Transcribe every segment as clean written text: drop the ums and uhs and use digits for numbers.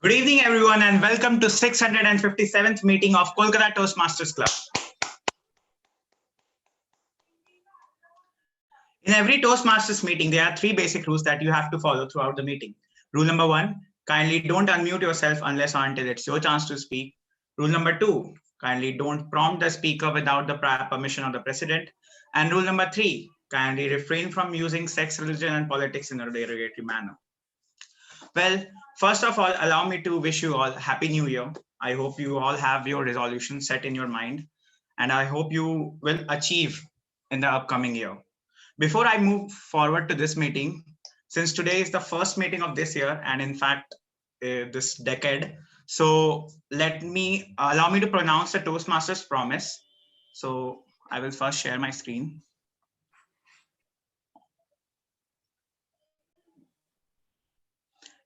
Good evening, everyone, and welcome to 657th meeting of Kolkata Toastmasters Club. In every Toastmasters meeting, there are three basic rules that you have to follow throughout the meeting. Rule number one, kindly don't unmute yourself unless or until it's your chance to speak. Rule number two, kindly don't prompt the speaker without the prior permission of the president. And rule number three, kindly refrain from using sex, religion, and politics in a derogatory manner. Well, first of all, allow me to wish you all Happy New Year. I hope you all have your resolution set in your mind, and I hope you will achieve in the upcoming year. Before I move forward to this meeting, since today is the first meeting of this year, and in fact, this decade, so allow me to pronounce the Toastmasters Promise. So I will first share my screen.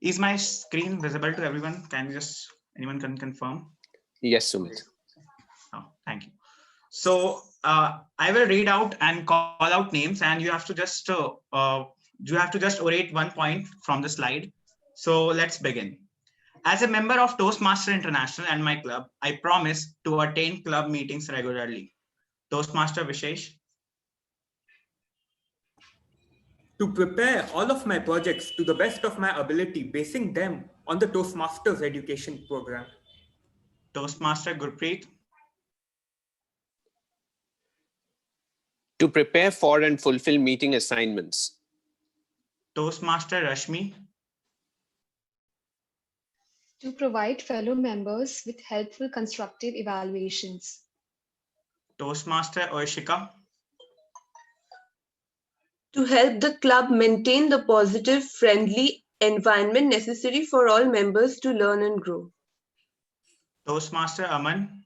Is my screen visible to everyone? Anyone can confirm? Yes, Sumit. Oh, thank you. So I will read out and call out names, and you have to just orate 1 point from the slide. So let's begin. As a member of Toastmaster International and my club, I promise to attend club meetings regularly. Toastmaster Vishesh. To prepare all of my projects to the best of my ability, basing them on the Toastmasters education program. Toastmaster Gurpreet. To prepare for and fulfill meeting assignments. Toastmaster Rashmi. To provide fellow members with helpful constructive evaluations. Toastmaster Oishika. To help the club maintain the positive, friendly environment necessary for all members to learn and grow. Toastmaster Aman.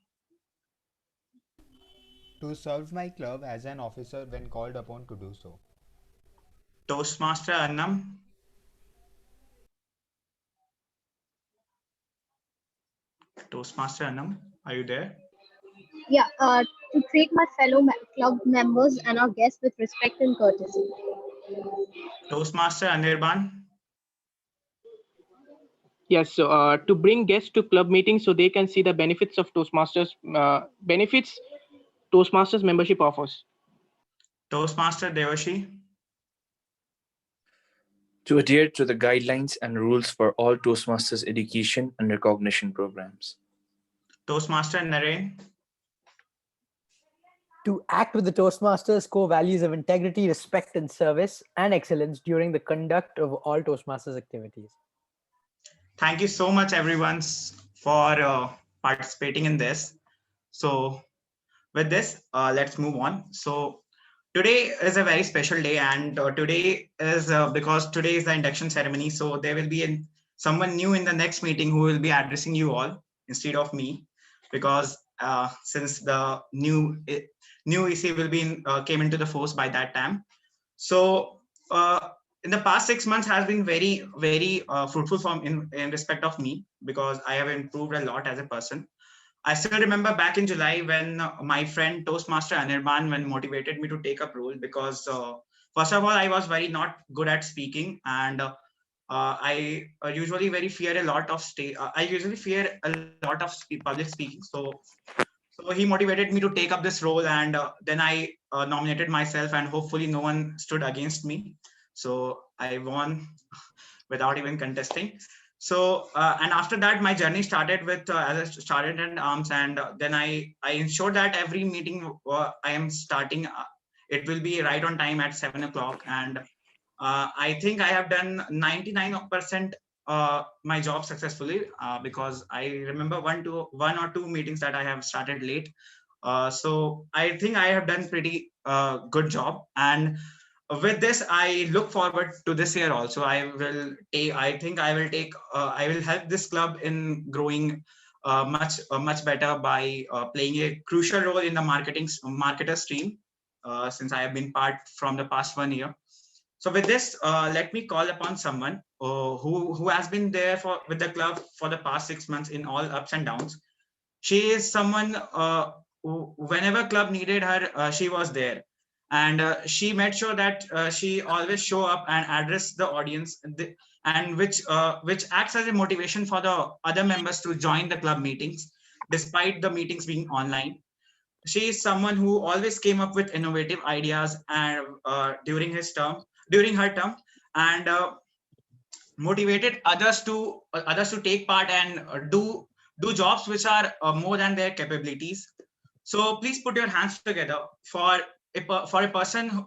To serve my club as an officer when called upon to do so. Toastmaster Anam. Toastmaster Anam, are you there? Yeah, to treat my fellow club members and our guests with respect and courtesy. Toastmaster Anirban. Yes, so to bring guests to club meetings so they can see the benefits of Toastmasters Toastmasters membership offers. Toastmaster Devashi. To adhere to the guidelines and rules for all Toastmasters education and recognition programs. Toastmaster Naren. To act with the Toastmasters core values of integrity, respect, and service, and excellence during the conduct of all Toastmasters activities. Thank you so much, everyone, for participating in this. So with this, let's move on. So today is a very special day, and today is because today is the induction ceremony. So there will be someone new in the next meeting who will be addressing you all instead of me, because since the new EC will be came into the force by that time. So in the past 6 months has been very, very fruitful in respect of me, because I have improved a lot as a person. I still remember back in July when my friend Toastmaster Anirban motivated me to take up role, because first of all, I was very not good at speaking, and I usually fear a lot of public speaking. So he motivated me to take up this role, and then I nominated myself, and hopefully no one stood against me. So I won without even contesting. So and after that, my journey started with as I started in arms, and then I ensured that every meeting I am starting, it will be right on time at 7 o'clock, and I think I have done 99% my job successfully, because I remember one or two meetings that I have started late. So I think I have done pretty good job, and with this, I look forward to this year also. I will help this club in growing much better by playing a crucial role in the marketer stream, since I have been part from the past 1 year. So with this, let me call upon someone who has been there with the club for the past 6 months in all ups and downs. She is someone who, whenever club needed her, she was there. and she made sure that she always show up and address the audience, and which acts as a motivation for the other members to join the club meetings despite the meetings being online. She is someone who always came up with innovative ideas and during her term, and motivated others to take part and do jobs which are more than their capabilities. So please put your hands together for for a person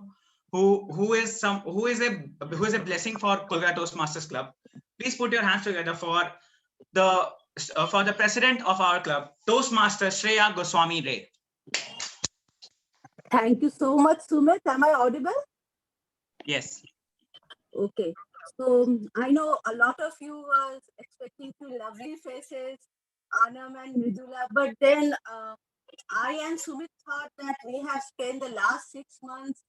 who is a blessing for Kolkata Toastmasters Club. Please put your hands together for the president of our club, Toastmaster Shreya Goswami Ray. Thank you so much, Sumit. Am I audible? Yes. Okay. So I know a lot of you are expecting two lovely faces, Anam and Mridula, but then I and Sumit thought that we have spent the last 6 months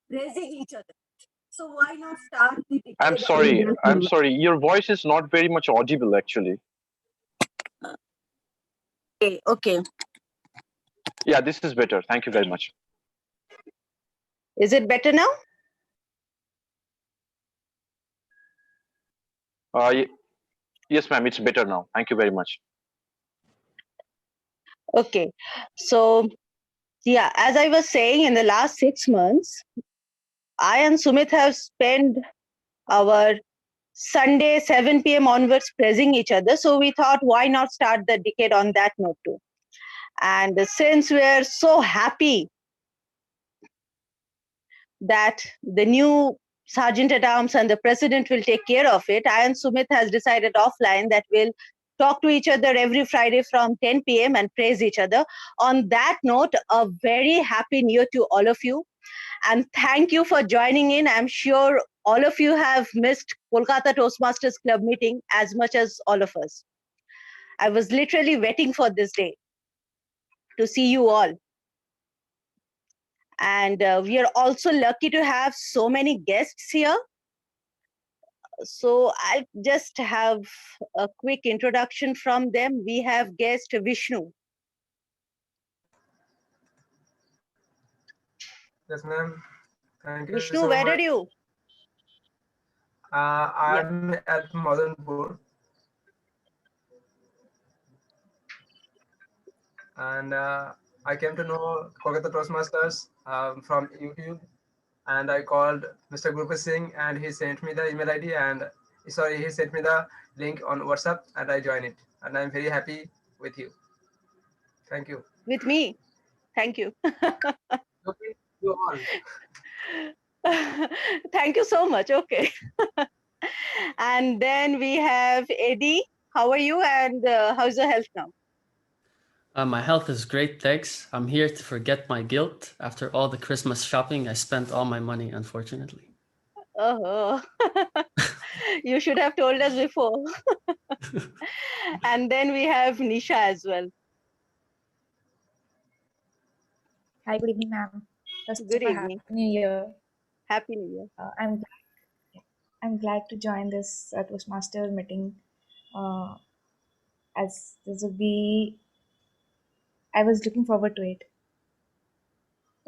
praising each other. So why not start the decade I'm sorry. I'm sorry. Your voice is not very much audible, actually. Okay. Yeah, this is better. Thank you very much. Is it better now? Yes, ma'am. It's better now. Thank you very much. Okay. So, yeah, as I was saying, in the last 6 months, I and Sumit have spent our Sunday 7 p.m. onwards praising each other. So we thought, why not start the decade on that note too? And since we're so happy that the new Sergeant at Arms and the President will take care of it, I and Sumit has decided offline that we'll talk to each other every Friday from 10 p.m. and praise each other. On that note, a very happy new year to all of you. And thank you for joining in. I'm sure all of you have missed Kolkata Toastmasters Club meeting as much as all of us. I was literally waiting for this day to see you all. And we are also lucky to have so many guests here. So I'll just have a quick introduction from them. We have guest Vishnu. Yes, ma'am. Thank you Vishnu, so where much. are you? I'm at Madanpur. And I came to know Kolkata Toastmasters from YouTube. And I called Mr. Gurpreet Singh, and he sent me the email ID and he sent me the link on WhatsApp, and I joined it. And I'm very happy with you. Thank you. With me. Thank you. You all. Thank you so much. Okay. And then we have Eddie. How are you and how's your health now? My health is great, thanks. I'm here to forget my guilt. After all the Christmas shopping, I spent all my money, unfortunately. Oh, you should have told us before. And then we have Nisha as well. Hi, good evening, ma'am. Good evening. Happy New Year. Happy New Year. I'm glad to join this Toastmaster meeting. As this will be, I was looking forward to it.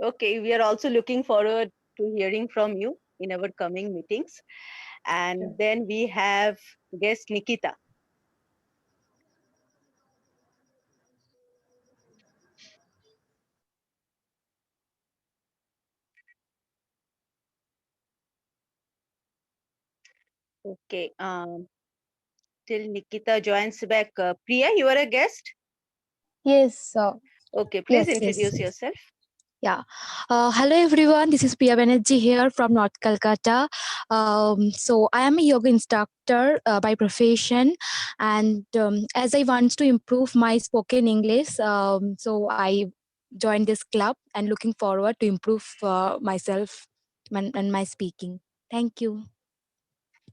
Okay, we are also looking forward to hearing from you in our coming meetings. And then we have guest Nikita. Okay, till Nikita joins back. Priya, you are a guest? Yes. Okay, please yes, introduce yes. yourself. Yeah. Hello, everyone. This is Priya Banerjee here from North Kolkata. So I am a yoga instructor by profession. And as I want to improve my spoken English, so I joined this club and looking forward to improve myself and my speaking. Thank you.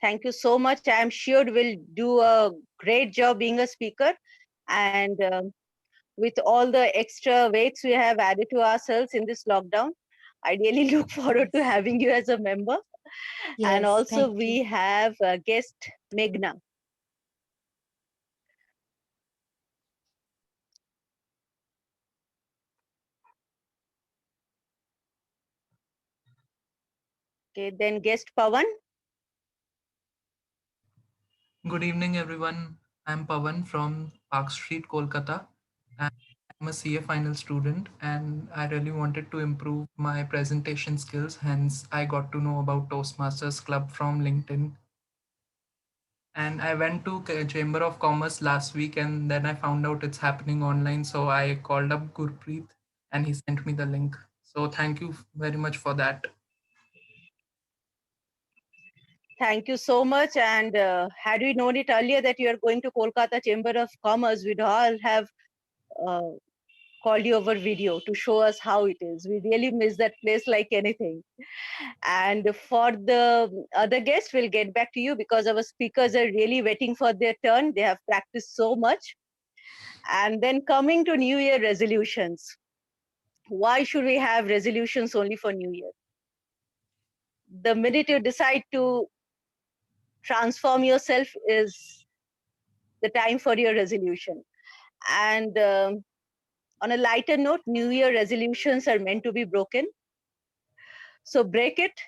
Thank you so much. I'm sure we'll do a great job being a speaker. And with all the extra weights we have added to ourselves in this lockdown, I really look forward to having you as a member. And Yes, also thank we have guest Meghna. Okay, then guest Pawan. Good evening, everyone. I'm Pawan from Park Street, Kolkata, and I'm a CA final student, and I really wanted to improve my presentation skills. Hence, I got to know about Toastmasters Club from LinkedIn. And I went to Chamber of Commerce last week, and then I found out it's happening online. So I called up Gurpreet, and he sent me the link. So thank you very much for that. Thank you so much. And had we known it earlier that you are going to Kolkata Chamber of Commerce, we'd all have called you over video to show us how it is. We really miss that place like anything. And for the other guests, we'll get back to you because our speakers are really waiting for their turn. They have practiced so much. And then coming to New Year resolutions. Why should we have resolutions only for New Year? The minute you decide to transform yourself is the time for your resolution. And on a lighter note, New Year resolutions are meant to be broken. So break it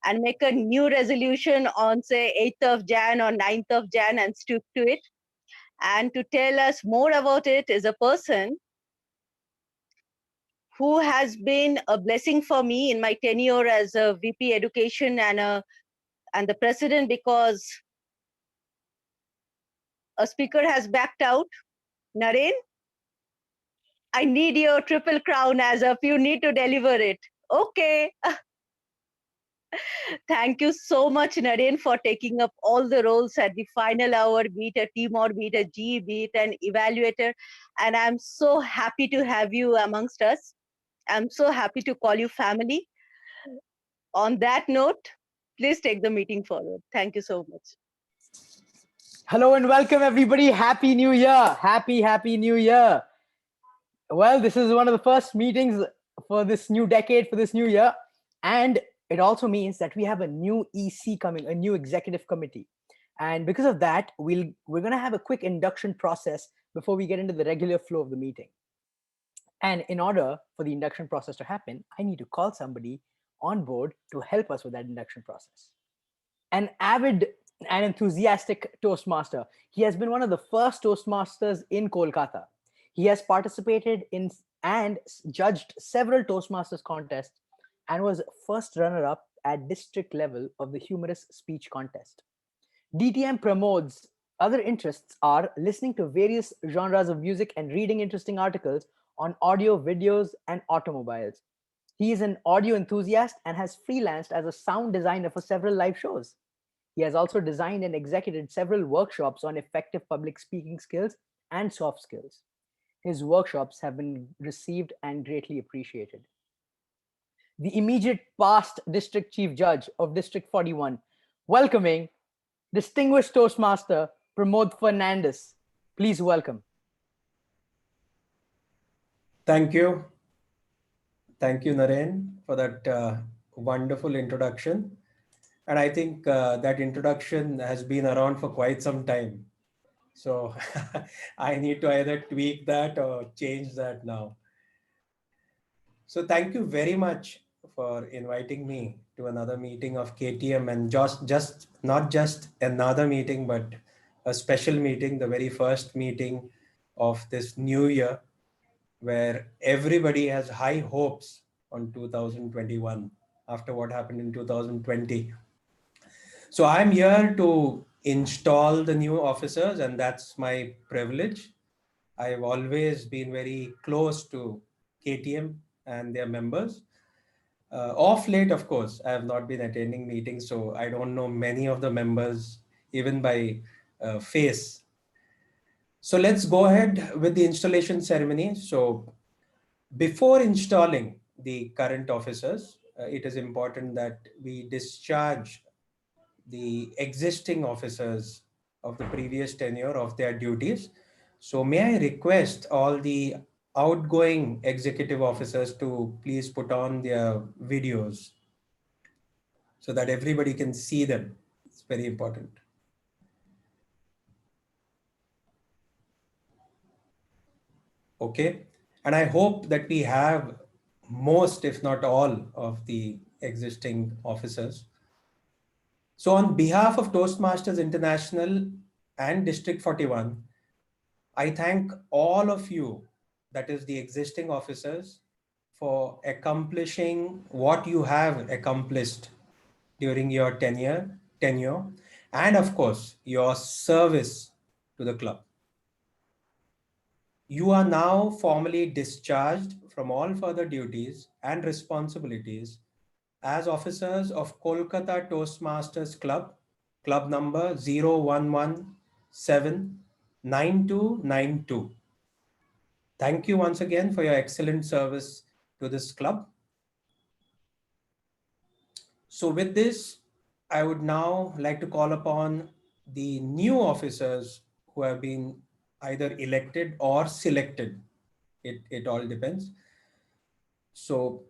and make a new resolution on, say, 8th of Jan or 9th of Jan and stick to it. And to tell us more about it is a person who has been a blessing for me in my tenure as a VP Education and the president, because a speaker has backed out. Naren, I need your triple crown as if you need to deliver it. Okay. Thank you so much, Naren, for taking up all the roles at the final hour, be it a team or be it a G, be it an evaluator. And I'm so happy to have you amongst us. I'm so happy to call you family. On that note, please take the meeting forward. Thank you so much. Hello and welcome, everybody. Happy New Year. Happy New Year. Well, this is one of the first meetings for this new decade, for this new year. And it also means that we have a new EC coming, a new executive committee. And because of that, we're going to have a quick induction process before we get into the regular flow of the meeting. And in order for the induction process to happen, I need to call somebody on board to help us with that induction process. An avid and enthusiastic Toastmaster. He has been one of the first Toastmasters in Kolkata. He has participated in and judged several Toastmasters contests and was first runner-up at district level of the humorous speech contest. DTM Pramod's other interests are listening to various genres of music and reading interesting articles on audio, videos, and automobiles. He is an audio enthusiast and has freelanced as a sound designer for several live shows. He has also designed and executed several workshops on effective public speaking skills and soft skills. His workshops have been received and greatly appreciated. The immediate past District Chief Judge of District 41, welcoming distinguished Toastmaster Pramod Fernandez. Please welcome. Thank you. Thank you, Naren, for that wonderful introduction. And I think that introduction has been around for quite some time. So I need to either tweak that or change that now. So thank you very much for inviting me to another meeting of KTM, and just not just another meeting, but a special meeting, the very first meeting of this new year, where everybody has high hopes on 2021 after what happened in 2020. So I'm here to install the new officers, and that's my privilege. I've always been very close to KTM and their members. Off late, of course, I have not been attending meetings, so I don't know many of the members, even by face. So let's go ahead with the installation ceremony. So before installing the current officers, it is important that we discharge the existing officers of the previous tenure of their duties. So may I request all the outgoing executive officers to please put on their videos so that everybody can see them. It's very important. Okay. And I hope that we have most, if not all, of the existing officers. So on behalf of Toastmasters International and District 41, I thank all of you, that is the existing officers, for accomplishing what you have accomplished during your tenure, and of course, your service to the club. You are now formally discharged from all further duties and responsibilities as officers of Kolkata Toastmasters Club, club number 01179292. Thank you once again for your excellent service to this club. So with this, I would now like to call upon the new officers who have been either elected or selected. It all depends. So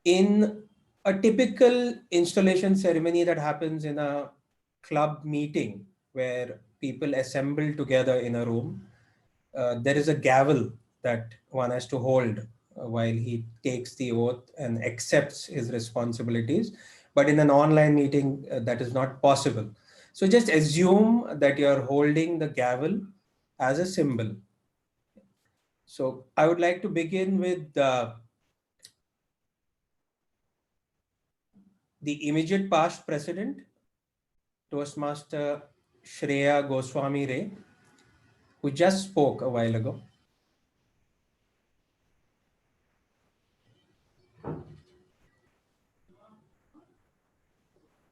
in a typical installation ceremony that happens in a club meeting where people assemble together in a room, there is a gavel that one has to hold while he takes the oath and accepts his responsibilities. But in an online meeting, that is not possible. So just assume that you're holding the gavel as a symbol. So I would like to begin with the immediate past president, Toastmaster Shreya Goswami Ray, who just spoke a while ago.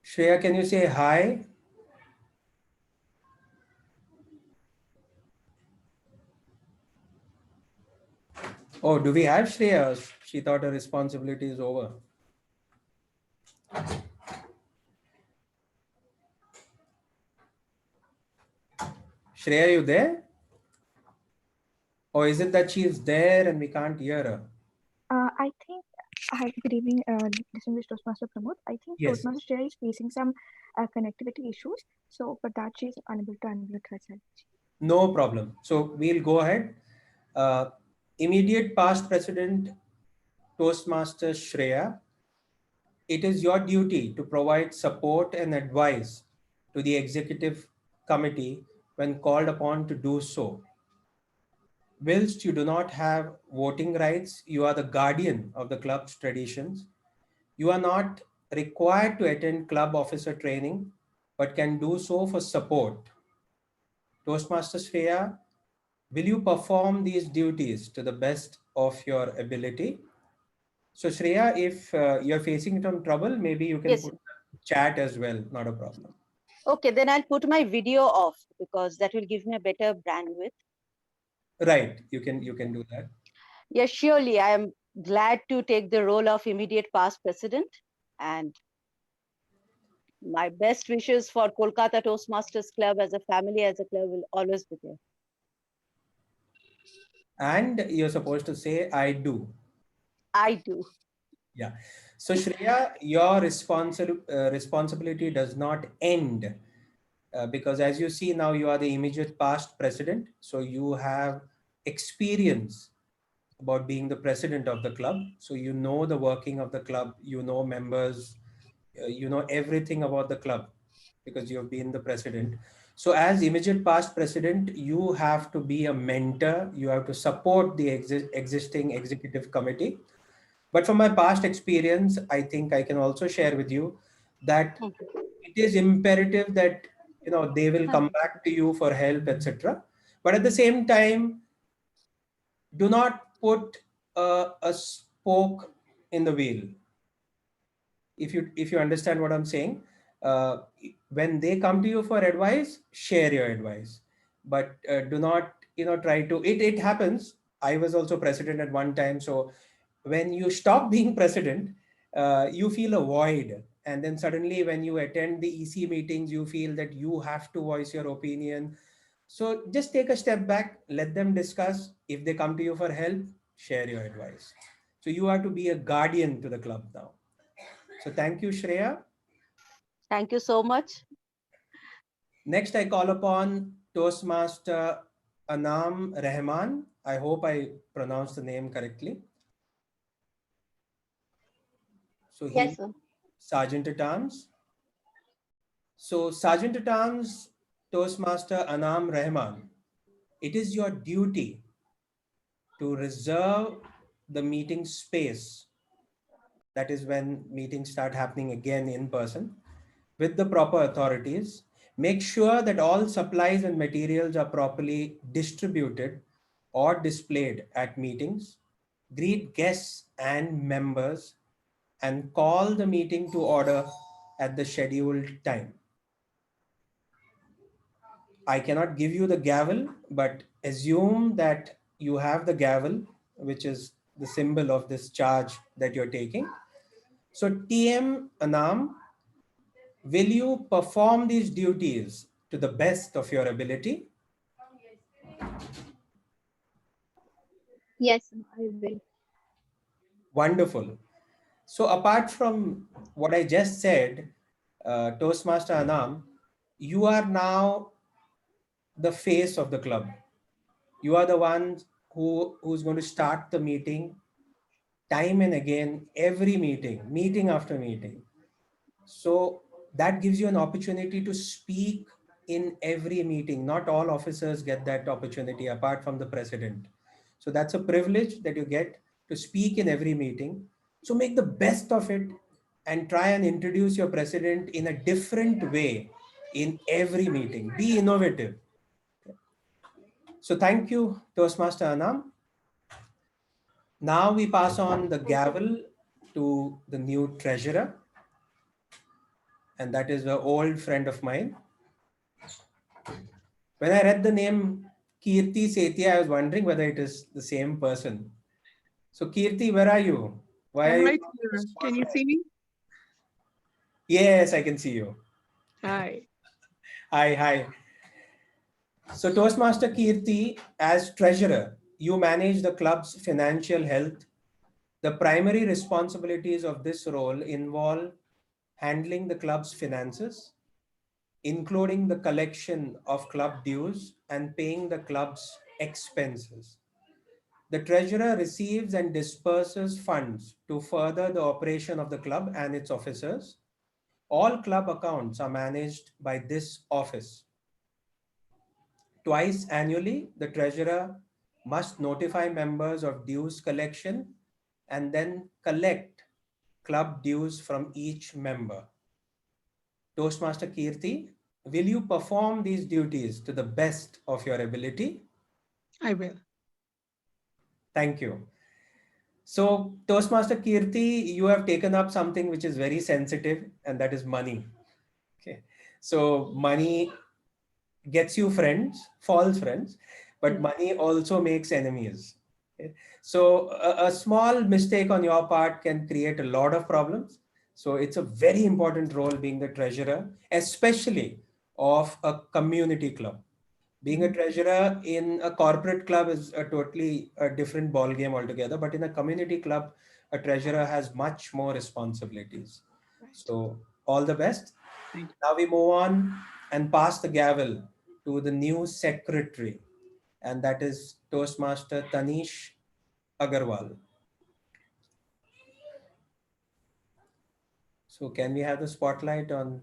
Shreya, can you say hi? Oh, do we have Shreya? She thought her responsibility is over. Shreya, are you there? Or is it that she is there and we can't hear her? I think, good evening, distinguished Toastmaster Pramod. I think Yes. Toastmaster Shreya is facing some connectivity issues. So for that, she is unable to unmute herself. No problem. So we'll go ahead. Immediate past president, Toastmaster Shreya, it is your duty to provide support and advice to the executive committee when called upon to do so. Whilst you do not have voting rights, you are the guardian of the club's traditions. You are not required to attend club officer training, but can do so for support. Toastmaster Shreya, will you perform these duties to the best of your ability? So Shreya, if you're facing some trouble, maybe you can Yes. put chat as well, not a problem. Okay, then I'll put my video off because that will give me a better bandwidth. Right, you can do that. Yes, surely. I am glad to take the role of immediate past president, and my best wishes for Kolkata Toastmasters Club as a family, as a club, will always be there. And you're supposed to say, I do. I do. Yeah. So Shreya, your responsibility does not end because as you see now, you are the immediate past president. So you have experience about being the president of the club. So you know the working of the club, you know members, you know everything about the club because you have been the president. So as immediate past president, you have to be a mentor. You have to support the existing executive committee. But from my past experience, I think I can also share with you that it is imperative that they will come back to you for help, etc. But at the same time, do not put a spoke in the wheel. If you understand what I'm saying, when they come to you for advice, share your advice, but do not try to. It happens. I was also president at one time, so when you stop being president, you feel a void, and then suddenly when you attend the EC meetings, you feel that you have to voice your opinion. So just take a step back, let them discuss. If they come to you for help, share your advice. So you have to be a guardian to the club now. So thank you, Shreya. Thank you so much. Next, I call upon Toastmaster Anam Rahman. I hope I pronounced the name correctly. So he, Yes, sir. Sergeant at Arms. So Sergeant at Arms, Toastmaster Anam Rahman, it is your duty to reserve the meeting space. That is when meetings start happening again in person with the proper authorities. Make sure that all supplies and materials are properly distributed or displayed at meetings. Greet guests and members and call the meeting to order at the scheduled time. I cannot give you the gavel, but assume that you have the gavel, which is the symbol of this charge that you're taking. So TM Anam, will you perform these duties to the best of your ability? Yes, I will. Wonderful. So apart from what I just said, Toastmaster Anam, you are now the face of the club. You are the one who's going to start the meeting time and again, every meeting after meeting. So that gives you an opportunity to speak in every meeting. Not all officers get that opportunity apart from the president. So that's a privilege that you get to speak in every meeting. So make the best of it and try and introduce your president in a different way in every meeting. Be innovative. So thank you, Toastmaster Anam. Now we pass on the gavel to the new treasurer, and that is an old friend of mine. When I read the name Kirti Setia, I was wondering whether it is the same person. So Kirti, where are you? Why are I'm you? right here. Can you see me? Yes, I can see you. Hi. Hi. So Toastmaster Kirti, as treasurer, you manage the club's financial health. The primary responsibilities of this role involve handling the club's finances, including the collection of club dues and paying the club's expenses. The treasurer receives and disperses funds to further the operation of the club and its officers. All club accounts are managed by this office. Twice annually, the treasurer must notify members of dues collection and then collect club dues from each member. Toastmaster Kirti, will you perform these duties to the best of your ability? I will. Thank you. So Toastmaster Kirti, you have taken up something which is very sensitive, and that is money. Okay. So money gets you friends, false friends, but money also makes enemies. Okay. So a small mistake on your part can create a lot of problems. So it's a very important role being the treasurer, especially of a community club. Being a treasurer in a corporate club is a totally different ball game altogether. But in a community club, a treasurer has much more responsibilities. So all the best. Now we move on and pass the gavel to the new secretary, and that is Toastmaster Tanish Agarwal. So can we have the spotlight on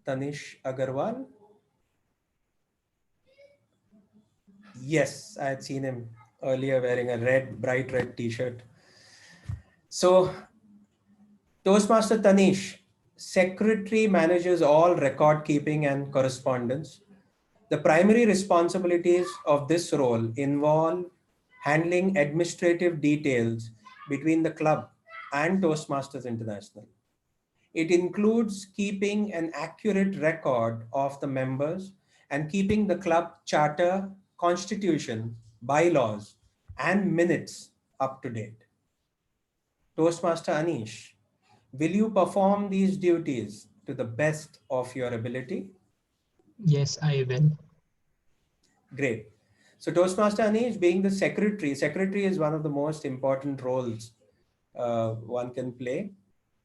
Tanish Agarwal? Yes, I had seen him earlier wearing a bright red t-shirt. So Toastmaster Tanish, secretary, manages all record keeping and correspondence. The primary responsibilities of this role involve handling administrative details between the club and Toastmasters International. It includes keeping an accurate record of the members and keeping the club charter, constitution, bylaws, and minutes up to date. Toastmaster Anish, will you perform these duties to the best of your ability? Yes, I will. Great. So Toastmaster Anish, being the secretary is one of the most important roles one can play.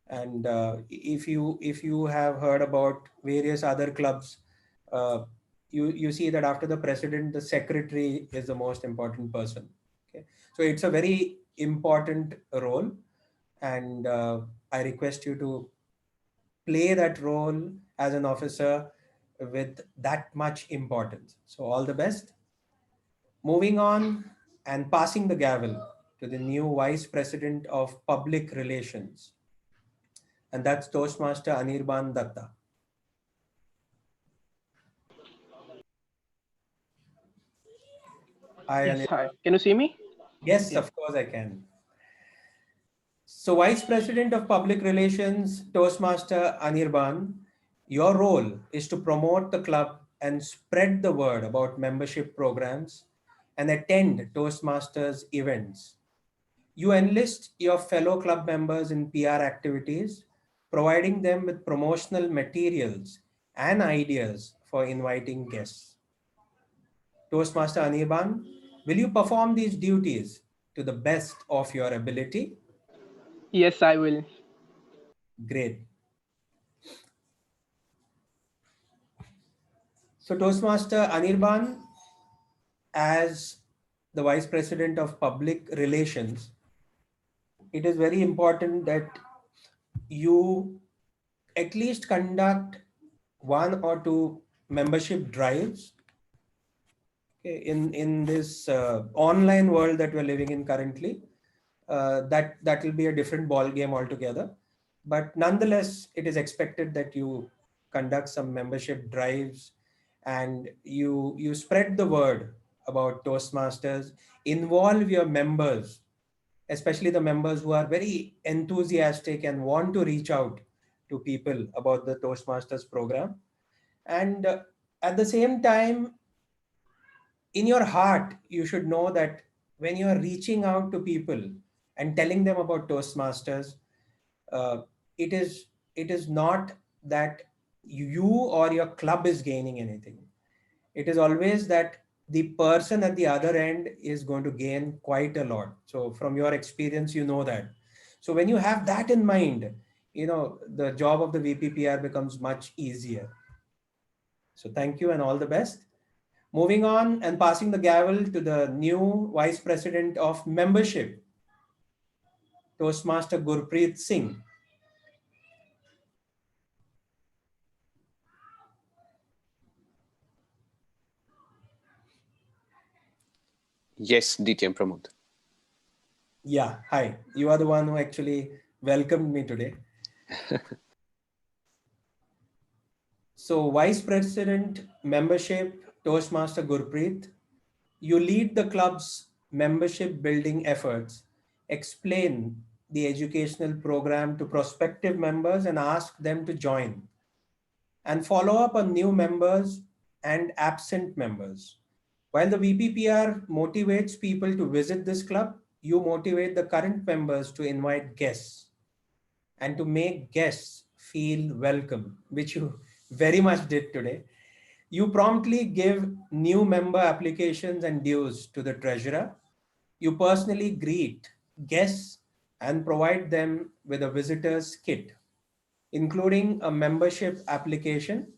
And if you have heard about various other clubs, you see that after the president, the secretary is the most important person. Okay, so it's a very important role, and I request you to play that role as an officer with that much importance. So all the best. Moving on and passing the gavel to the new Vice President of Public Relations, and that's Toastmaster Anirban Datta. Hi, Yes, Anirban. hi. Can you see me? Yes, Yeah. of course I can. So Vice President of Public Relations, Toastmaster Anirban, your role is to promote the club and spread the word about membership programs and attend Toastmasters events. You enlist your fellow club members in PR activities, providing them with promotional materials and ideas for inviting guests. Toastmaster Anirban, will you perform these duties to the best of your ability? Yes, I will. Great. So Toastmaster Anirban, as the Vice President of Public Relations, it is very important that you at least conduct one or two membership drives. Okay, in this online world that we're living in currently, that will be a different ball game altogether. But nonetheless, it is expected that you conduct some membership drives and you spread the word about Toastmasters, involve your members, especially the members who are very enthusiastic and want to reach out to people about the Toastmasters program. And at the same time, in your heart, you should know that when you are reaching out to people and telling them about Toastmasters, uh, it is not that you or your club is gaining anything. It is always that the person at the other end is going to gain quite a lot. So from your experience, you know that. So when you have that in mind, the job of the VPPR becomes much easier. So thank you and all the best. Moving on and passing the gavel to the new Vice President of Membership, Toastmaster Gurpreet Singh. Yes, DTM Pramod. Yeah, hi. You are the one who actually welcomed me today. So Vice President Membership, Toastmaster Gurpreet, you lead the club's membership building efforts, explain the educational program to prospective members and ask them to join, and follow up on new members and absent members. While the VPPR motivates people to visit this club, you motivate the current members to invite guests and to make guests feel welcome, which you very much did today. You promptly give new member applications and dues to the treasurer. You personally greet guests and provide them with a visitor's kit, including a membership application.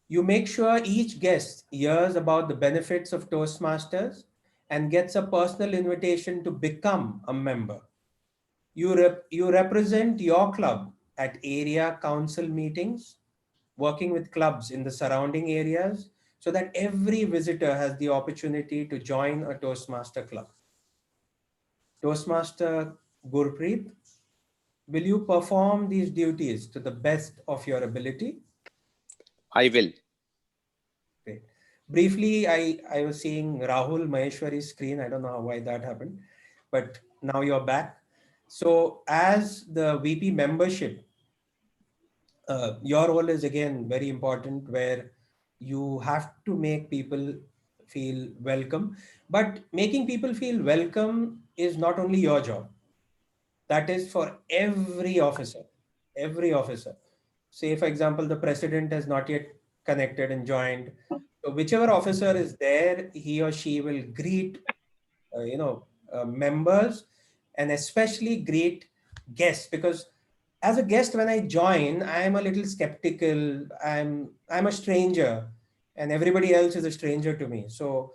You make sure each guest hears about the benefits of Toastmasters and gets a personal invitation to become a member. You represent your club at area council meetings, working with clubs in the surrounding areas so that every visitor has the opportunity to join a Toastmaster club. Toastmaster Gurpreet, will you perform these duties to the best of your ability? I will. Great. Briefly, I was seeing Rahul Maheshwari's screen. I don't know why that happened, but now you're back. So as the VP membership, your role is again very important, where you have to make people feel welcome. But making people feel welcome is not only your job. That is for every officer. Every officer. Say, for example, the president has not yet connected and joined. So whichever officer is there, he or she will greet, members, and especially greet guests, because as a guest, when I join, I am a little skeptical. I'm a stranger, and everybody else is a stranger to me. So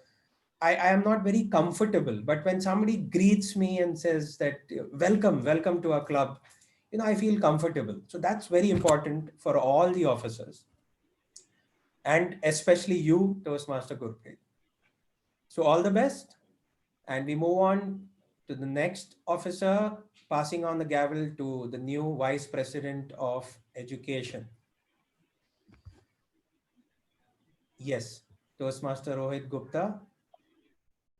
I am not very comfortable. But when somebody greets me and says that welcome to our club, I feel comfortable. So that's very important for all the officers, and especially you, Toastmaster Gurpreet. So all the best. And we move on to the next officer, passing on the gavel to the new Vice President of Education. Yes, Toastmaster Rohit Gupta.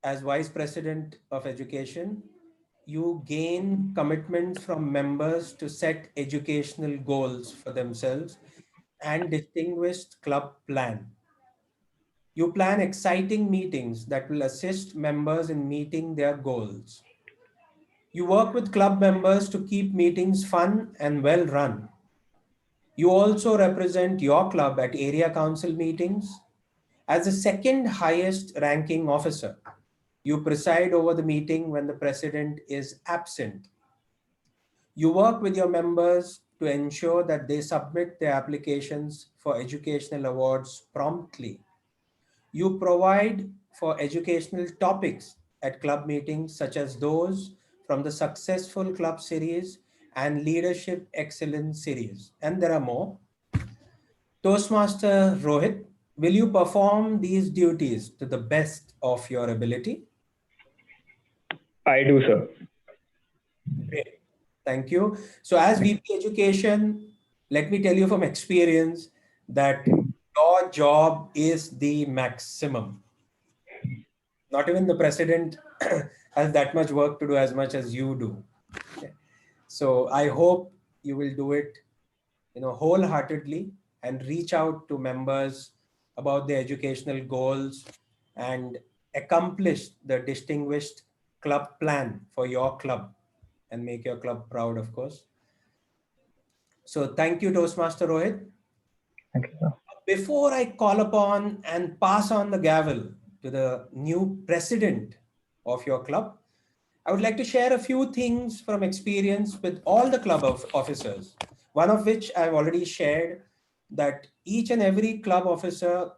As Vice President of Education, you gain commitments from members to set educational goals for themselves and distinguished club plan. You plan exciting meetings that will assist members in meeting their goals. You work with club members to keep meetings fun and well run. You also represent your club at area council meetings. As the second highest ranking officer, you preside over the meeting when the president is absent. You work with your members to ensure that they submit their applications for educational awards promptly. You provide for educational topics at club meetings, such as those from the Successful Club series and Leadership Excellence series. And there are more. Toastmaster Rohit, will you perform these duties to the best of your ability? I do, sir. Great. Thank you. So as VP Education, let me tell you from experience that your job is the maximum. Not even the president has that much work to do as much as you do. Okay. So I hope you will do it, wholeheartedly, and reach out to members about their educational goals and accomplish the distinguished club plan for your club and make your club proud, of course. So thank you, Toastmaster Rohit. Thank you, sir. Before I call upon and pass on the gavel to the new president of your club, I would like to share a few things from experience with all the club officers. One of which I've already shared, that each and every club officer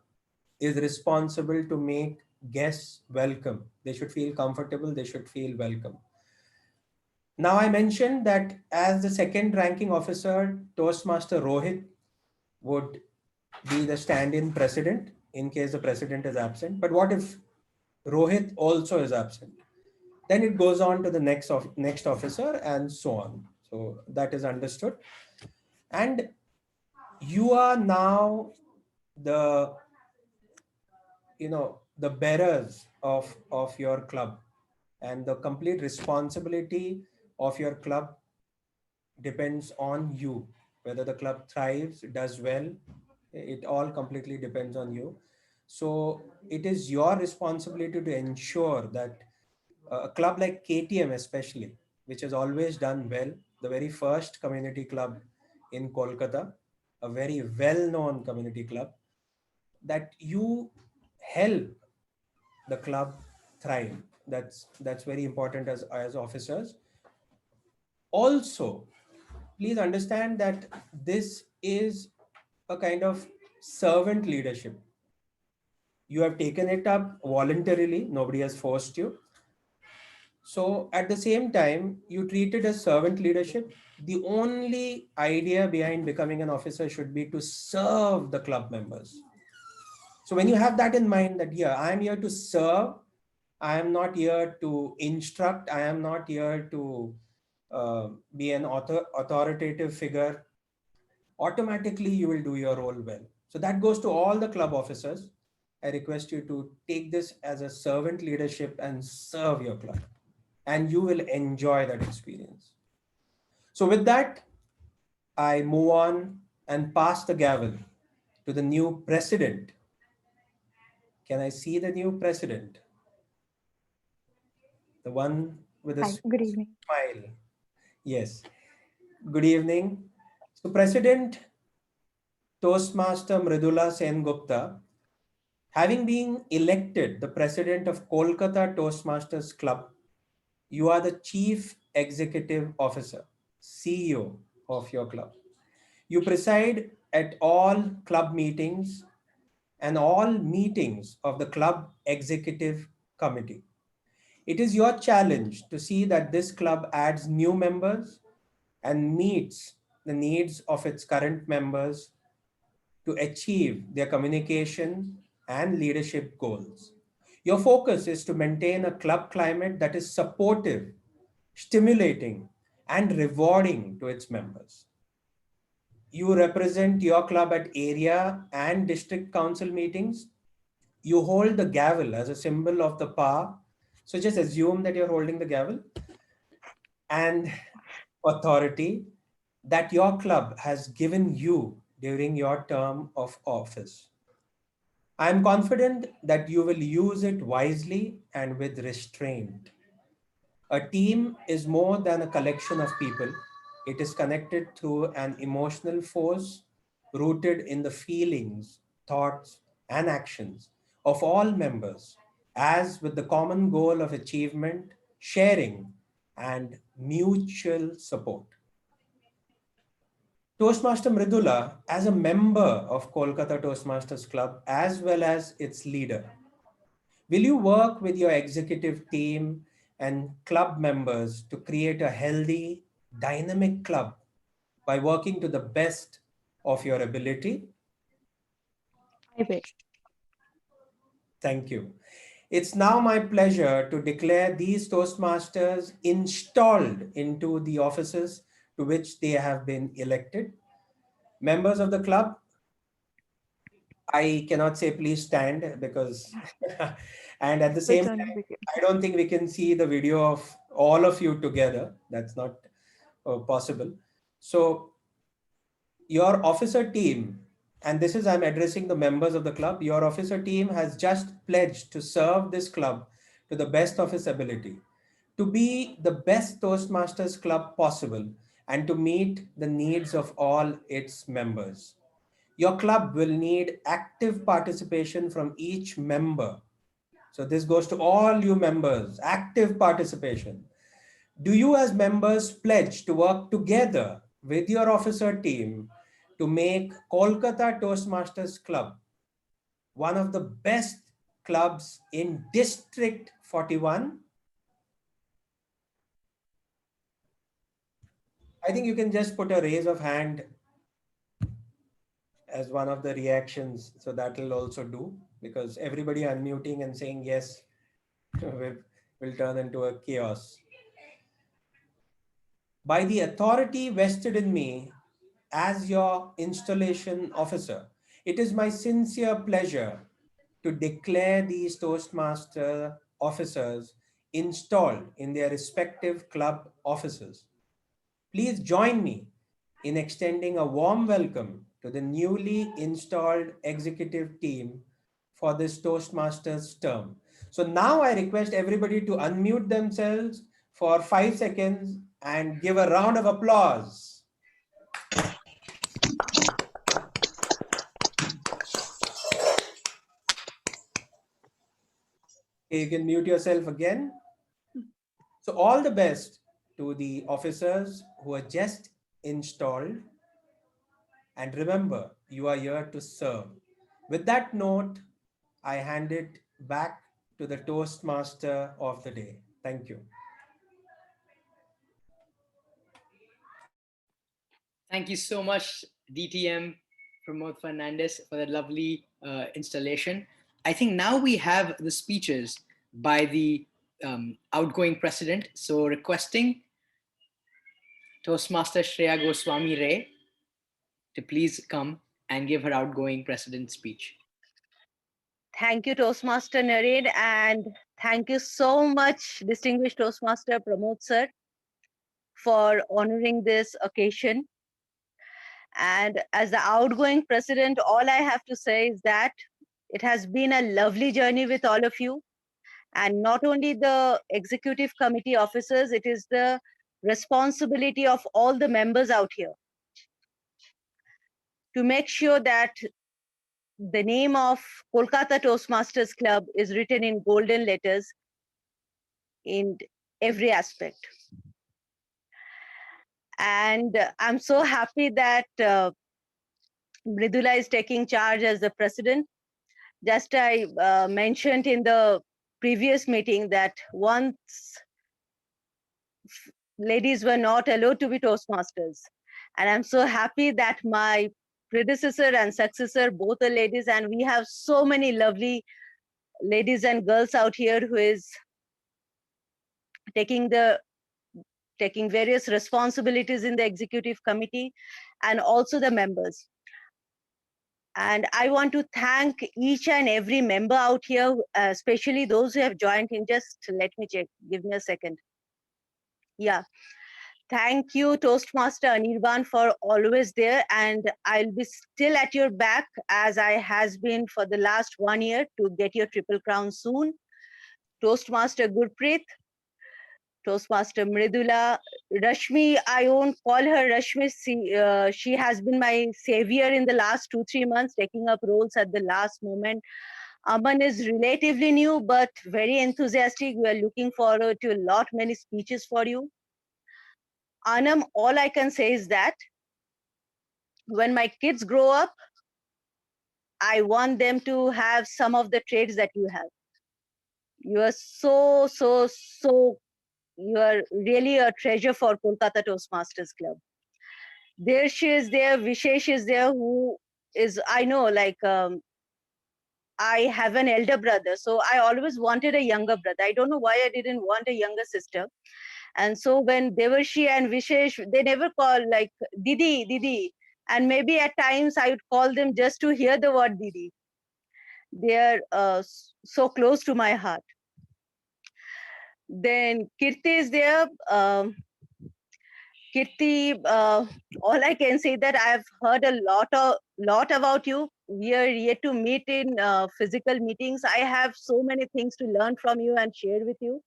is responsible to make guests welcome. They should feel comfortable. They should feel welcome. Now, I mentioned that as the second ranking officer, Toastmaster Rohit would be the stand-in president in case the president is absent. But what if Rohit also is absent? Then it goes on to the next officer and so on. So that is understood. And you are now the bearers of your club, and the complete responsibility of your club depends on you. Whether the club thrives, does well, it all completely depends on you. So it is your responsibility to ensure that a club like KTM especially, which has always done well, the very first community club in Kolkata, a very well-known community club, that you help the club thrive. That's very important as officers. Also, please understand that this is a kind of servant leadership. You have taken it up voluntarily. Nobody has forced you. So at the same time, you treat it as servant leadership. The only idea behind becoming an officer should be to serve the club members. So when you have that in mind, that I am here to serve, I am not here to instruct, I am not here to be an authoritative figure, automatically you will do your role well. So that goes to all the club officers. I request you to take this as a servant leadership and serve your club, and you will enjoy that experience. So with that, I move on and pass the gavel to the new president. Can I see the new president? The one with a Good evening. smile. Yes. Good evening. So President Toastmaster Mridula Sen Gupta, having been elected the president of Kolkata Toastmasters Club, you are the chief executive officer, CEO of your club. You preside at all club meetings and all meetings of the club executive committee. It is your challenge to see that this club adds new members and meets the needs of its current members to achieve their communication and leadership goals. Your focus is to maintain a club climate that is supportive, stimulating, and rewarding to its members. You represent your club at area and district council meetings. You hold the gavel as a symbol of the power. So just assume that you're holding the gavel and authority that your club has given you during your term of office. I am confident that you will use it wisely and with restraint. A team is more than a collection of people. It is connected through an emotional force rooted in the feelings, thoughts, and actions of all members, as with the common goal of achievement, sharing, and mutual support. Toastmaster Mridula, as a member of Kolkata Toastmasters Club, as well as its leader, will you work with your executive team and club members to create a healthy, dynamic club by working to the best of your ability? I will. Thank you. It's now my pleasure to declare these Toastmasters installed into the offices to which they have been elected. Members of the club, I cannot say please stand because, and at the same time, I don't think we can see the video of all of you together. That's not possible. So your officer team, and this is, I'm addressing the members of the club, your officer team has just pledged to serve this club to the best of its ability, to be the best Toastmasters club possible, and to meet the needs of all its members. Your club will need active participation from each member. So this goes to all you members, active participation. Do you as members pledge to work together with your officer team to make Kolkata Toastmasters Club one of the best clubs in District 41? I think you can just put a raise of hand as one of the reactions. So that will also do, because everybody unmuting and saying yes will turn into a chaos. By the authority vested in me as your installation officer, it is my sincere pleasure to declare these Toastmaster officers installed in their respective club offices. Please join me in extending a warm welcome to the newly installed executive team for this Toastmasters term. So now I request everybody to unmute themselves for 5 seconds and give a round of applause. You can mute yourself again. So all the best to the officers who are just installed. And remember, you are here to serve. With that note, I hand it back to the Toastmaster of the day. Thank you. Thank you so much, DTM Pramod Fernandez, for that lovely installation. I think now we have the speeches by the outgoing president. So requesting Toastmaster Shreya Goswami Ray to please come and give her outgoing president speech. Thank you, Toastmaster Narendra, and thank you so much, distinguished Toastmaster Pramod sir, for honoring this occasion. And as the outgoing president, all I have to say is that it has been a lovely journey with all of you. And not only the executive committee officers, it is the responsibility of all the members out here to make sure that the name of Kolkata Toastmasters Club is written in golden letters in every aspect. And I'm so happy that Mridula is taking charge as the president. Just I mentioned in the previous meeting that once ladies were not allowed to be Toastmasters. And I'm so happy that my predecessor and successor, both are ladies, and we have so many lovely ladies and girls out here who is taking various responsibilities in the executive committee and also the members. And I want to thank each and every member out here, especially those who have joined in. Just let me check. Give me a second. Yeah. Thank you, Toastmaster Anirban, for always there. And I'll be still at your back as I has been for the last 1 year to get your triple crown soon. Toastmaster Gurpreet, Toastmaster Mridula, Rashmi, I won't call her Rashmi. She has been my savior in the last 2-3 months, taking up roles at the last moment. Aman is relatively new, but very enthusiastic. We are looking forward to many speeches for you. Anam, all I can say is that when my kids grow up, I want them to have some of the traits that you have. You are so, you are really a treasure for Kolkata Toastmasters Club. There she is there, Vishesh is there, who is, I know, like, I have an elder brother, so I always wanted a younger brother. I don't know why I didn't want a younger sister. And so when Devarshi and Vishesh, they never call like Didi, Didi. And maybe at times I would call them just to hear the word Didi. They are so close to my heart. Then Kirti is there. Kirti, all I can say that I've heard a lot about you. We are yet to meet in physical meetings. I have so many things to learn from you and share with you.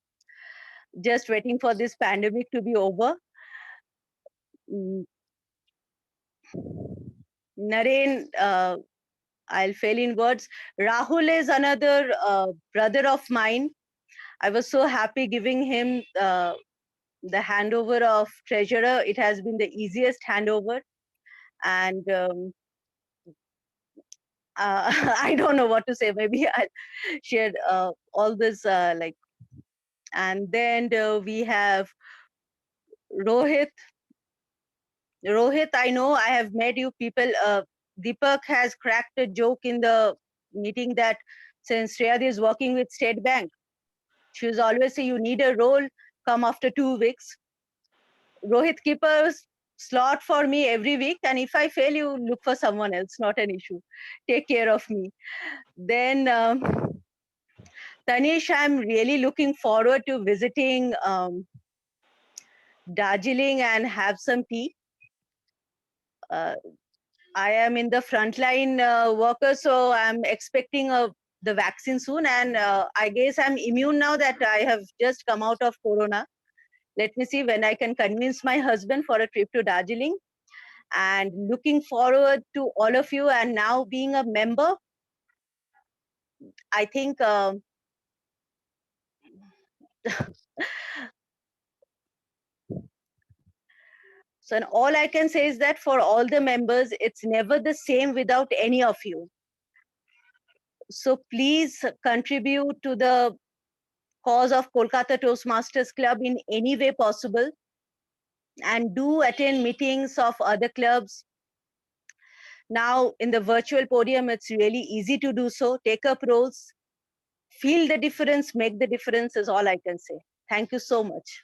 Just waiting for this pandemic to be over. Naren, I'll fail in words. Rahul is another brother of mine. I was so happy giving him the handover of treasurer. It has been the easiest handover. And I don't know what to say. Maybe I'll share all this like. And then we have Rohit. Rohit, I know I have met you people. Deepak has cracked a joke in the meeting that since Shreyad is working with State Bank, she was always say, you need a role, come after 2 weeks. Rohit, keep a slot for me every week. And if I fail, you look for someone else, not an issue. Take care of me. Then Tanish, I'm really looking forward to visiting Darjeeling and have some tea. I am in the frontline worker, so I'm expecting the vaccine soon. And I guess I'm immune now that I have just come out of Corona. Let me see when I can convince my husband for a trip to Darjeeling. And looking forward to all of you. And now being a member, I think so all I can say is that for all the members, it's never the same without any of you. So please contribute to the cause of Kolkata Toastmasters Club in any way possible. And do attend meetings of other clubs. Now in the virtual podium, it's really easy to do so. Take up roles, feel the difference, make the difference is all I can say. Thank you so much.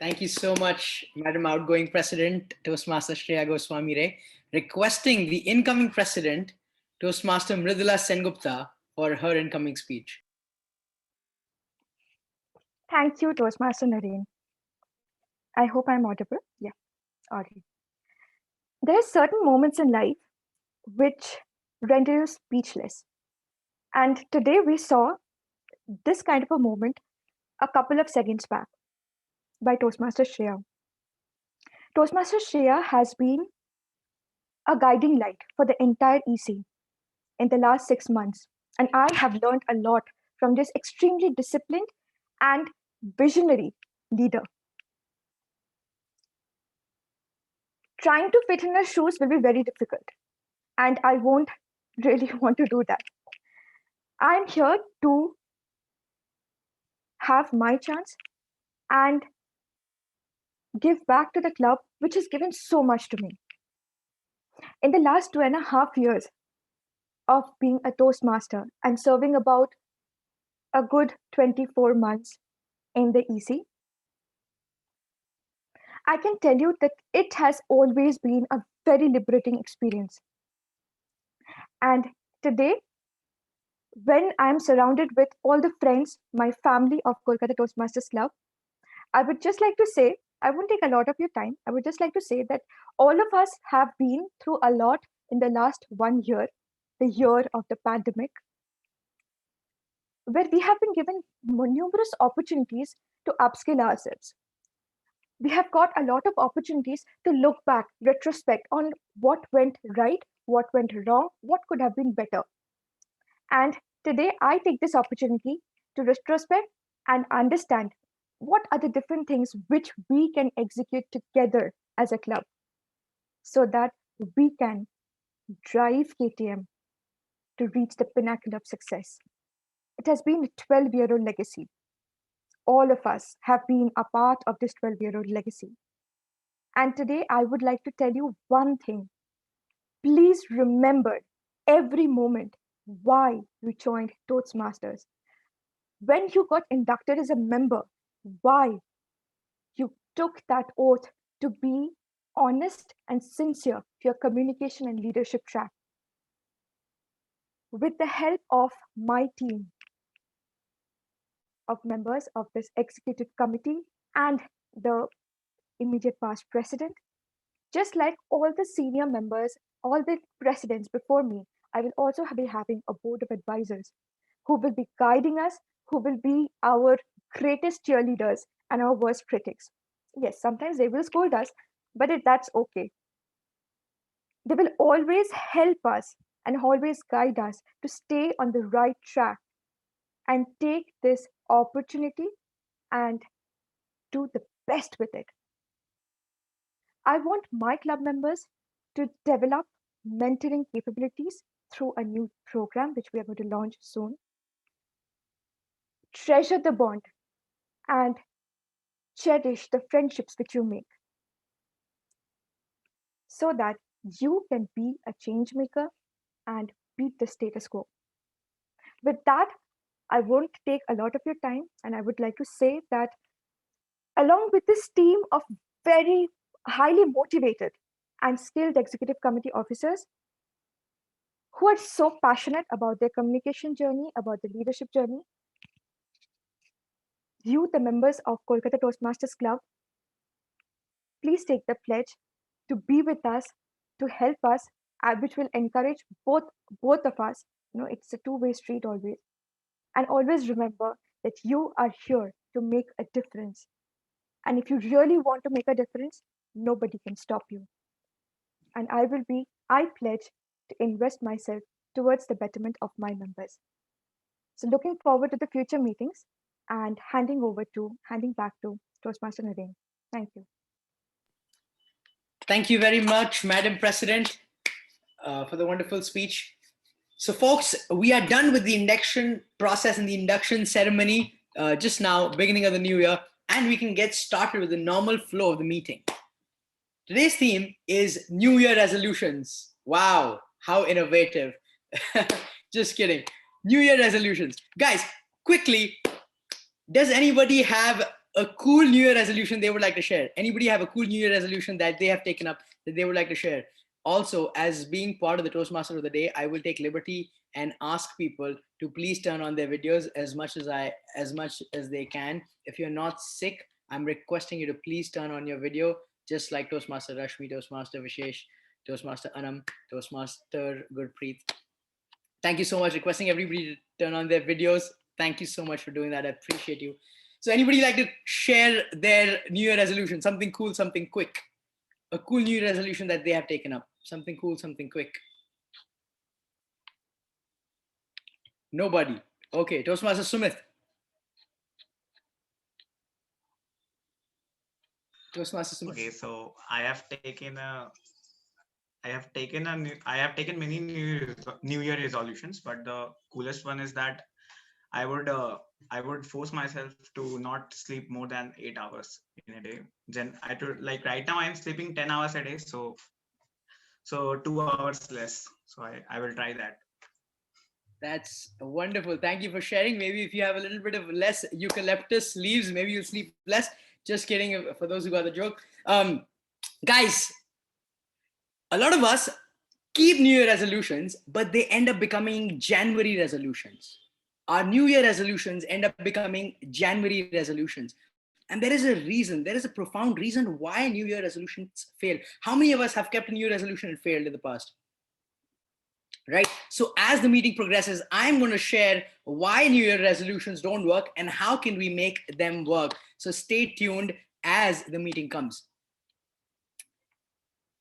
Thank you so much, Madam Outgoing President, Toastmaster Shreya Goswami Ray, requesting the incoming President, Toastmaster Mridula Sengupta, for her incoming speech. Thank you, Toastmaster Narendra. I hope I'm audible. Yeah, audible. There are certain moments in life which render you speechless. And today we saw this kind of a moment a couple of seconds back by Toastmaster Shreya. Toastmaster Shreya has been a guiding light for the entire EC in the last 6 months. And I have learned a lot from this extremely disciplined and visionary leader. Trying to fit in her shoes will be very difficult. And I won't really want to do that. I'm here to have my chance and give back to the club, which has given so much to me. In the last 2.5 years of being a Toastmaster and serving about a good 24 months in the EC, I can tell you that it has always been a very liberating experience. And today, when I'm surrounded with all the friends, my family of Kolkata Toastmasters Club, I would just like to say, I won't take a lot of your time. I would just like to say that all of us have been through a lot in the last 1 year, the year of the pandemic, where we have been given numerous opportunities to upskill ourselves. We have got a lot of opportunities to look back, retrospect on what went right, what went wrong, what could have been better. And today I take this opportunity to retrospect and understand what are the different things which we can execute together as a club so that we can drive KTM to reach the pinnacle of success. It has been a 12-year-old legacy. All of us have been a part of this 12-year-old legacy. And today I would like to tell you one thing. Please remember every moment why you joined Toastmasters. When you got inducted as a member, why you took that oath to be honest and sincere to your communication and leadership track. With the help of my team of members of this executive committee and the immediate past president, just like all the senior members, all the presidents before me, I will also be having a board of advisors who will be guiding us, who will be our greatest cheerleaders and our worst critics. Yes, sometimes they will scold us, but that's okay. They will always help us and always guide us to stay on the right track and take this opportunity and do the best with it. I want my club members to develop mentoring capabilities through a new program which we are going to launch soon. Treasure the bond and cherish the friendships which you make so that you can be a change maker and beat the status quo. With that, I won't take a lot of your time, and I would like to say that along with this team of very highly motivated and skilled executive committee officers who are so passionate about their communication journey, about the leadership journey, you, the members of Kolkata Toastmasters Club, please take the pledge to be with us, to help us, which will encourage both of us. You know, it's a two-way street always. And always remember that you are here to make a difference. And if you really want to make a difference, nobody can stop you. And I pledge to invest myself towards the betterment of my members. So looking forward to the future meetings and handing back to Toastmaster Narendra. Thank you. Thank you very much, Madam President, for the wonderful speech. So folks, we are done with the induction process and the induction ceremony just now, beginning of the new year, and we can get started with the normal flow of the meeting. Today's theme is New Year resolutions. Wow, how innovative. Just kidding. New Year resolutions. Guys, quickly, does anybody have a cool New Year resolution they would like to share? Anybody have a cool New Year resolution that they have taken up that they would like to share? Also, as being part of the Toastmaster of the day, I will take liberty and ask people to please turn on their videos as much as they can. If you're not sick, I'm requesting you to please turn on your video, just like Toastmaster Rashmi, Toastmaster Vishesh, Toastmaster Anam, Toastmaster Gurpreet. Thank you so much. Requesting everybody to turn on their videos. Thank you so much for doing that. I appreciate you. So anybody like to share their New Year resolution? Something cool, something quick. A cool New Year resolution that they have taken up. Something cool, something quick. Nobody. Okay, Toastmaster Sumit. Toastmaster Sumit. Okay, so I have taken many New Year resolutions, but the coolest one is that I would force myself to not sleep more than 8 hours in a day. Then like right now I'm sleeping 10 hours a day, so 2 hours less. So I will try that. That's wonderful. Thank you for sharing. Maybe if you have a little bit of less eucalyptus leaves, maybe you'll sleep less. Just kidding, for those who got the joke. Guys, a lot of us keep New Year resolutions, but they end up becoming January resolutions. Our New Year resolutions end up becoming January resolutions. And there is a reason, there is a profound reason why New Year resolutions fail. How many of us have kept a New Year resolution and failed in the past? Right? So as the meeting progresses, I'm going to share why New Year resolutions don't work and how can we make them work. So stay tuned as the meeting comes.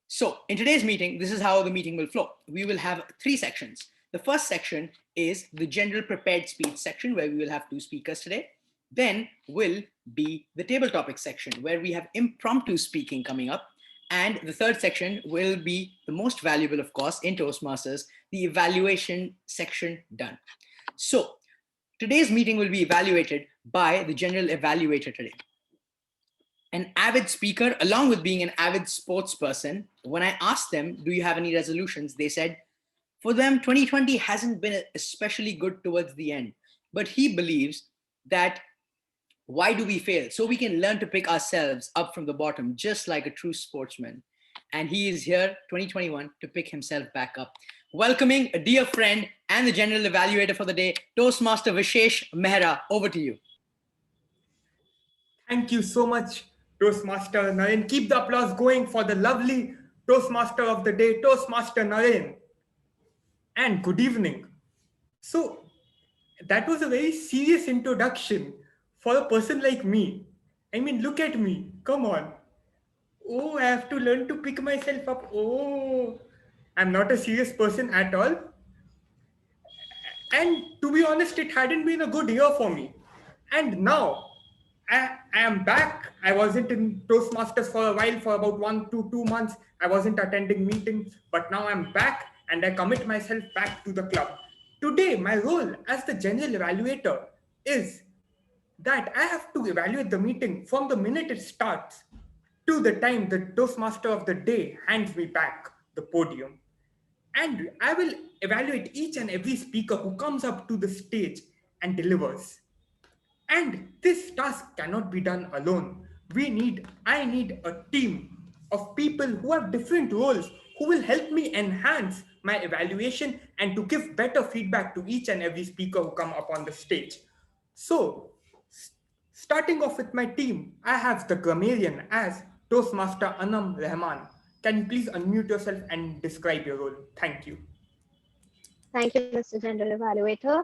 So in today's meeting, this is how the meeting will flow. We will have 3 sections. The first section is the general prepared speech section, where we will have 2 speakers today. Then will be the table topic section, where we have impromptu speaking coming up. And the third section will be the most valuable, of course, in Toastmasters, the evaluation section done. So today's meeting will be evaluated by the general evaluator today. An avid speaker, along with being an avid sports person, when I asked them, do you have any resolutions? They said, for them, 2020 hasn't been especially good towards the end. But he believes that why do we fail? So we can learn to pick ourselves up from the bottom, just like a true sportsman. And he is here, 2021, to pick himself back up. Welcoming a dear friend and the general evaluator for the day, Toastmaster Vishesh Mehra. Over to you. Thank you so much, Toastmaster Naren. Keep the applause going for the lovely Toastmaster of the day, Toastmaster Naren. And good evening. So that was a very serious introduction for a person like me. I mean, look at me. Come on. Oh, I have to learn to pick myself up. Oh, I'm not a serious person at all. And to be honest, it hadn't been a good year for me. And now I am back. I wasn't in Toastmasters for a while, for about 1 to 2 months. I wasn't attending meetings, but now I'm back and I commit myself back to the club. Today, my role as the general evaluator is that I have to evaluate the meeting from the minute it starts to the time the Toastmaster of the day hands me back the podium. And I will evaluate each and every speaker who comes up to the stage and delivers. And this task cannot be done alone. I need a team of people who have different roles, who will help me enhance my evaluation and to give better feedback to each and every speaker who come up on the stage. So, starting off with my team, I have the grammarian as Toastmaster Anam Rahman. Can you please unmute yourself and describe your role? Thank you. Thank you, Mr. General Evaluator.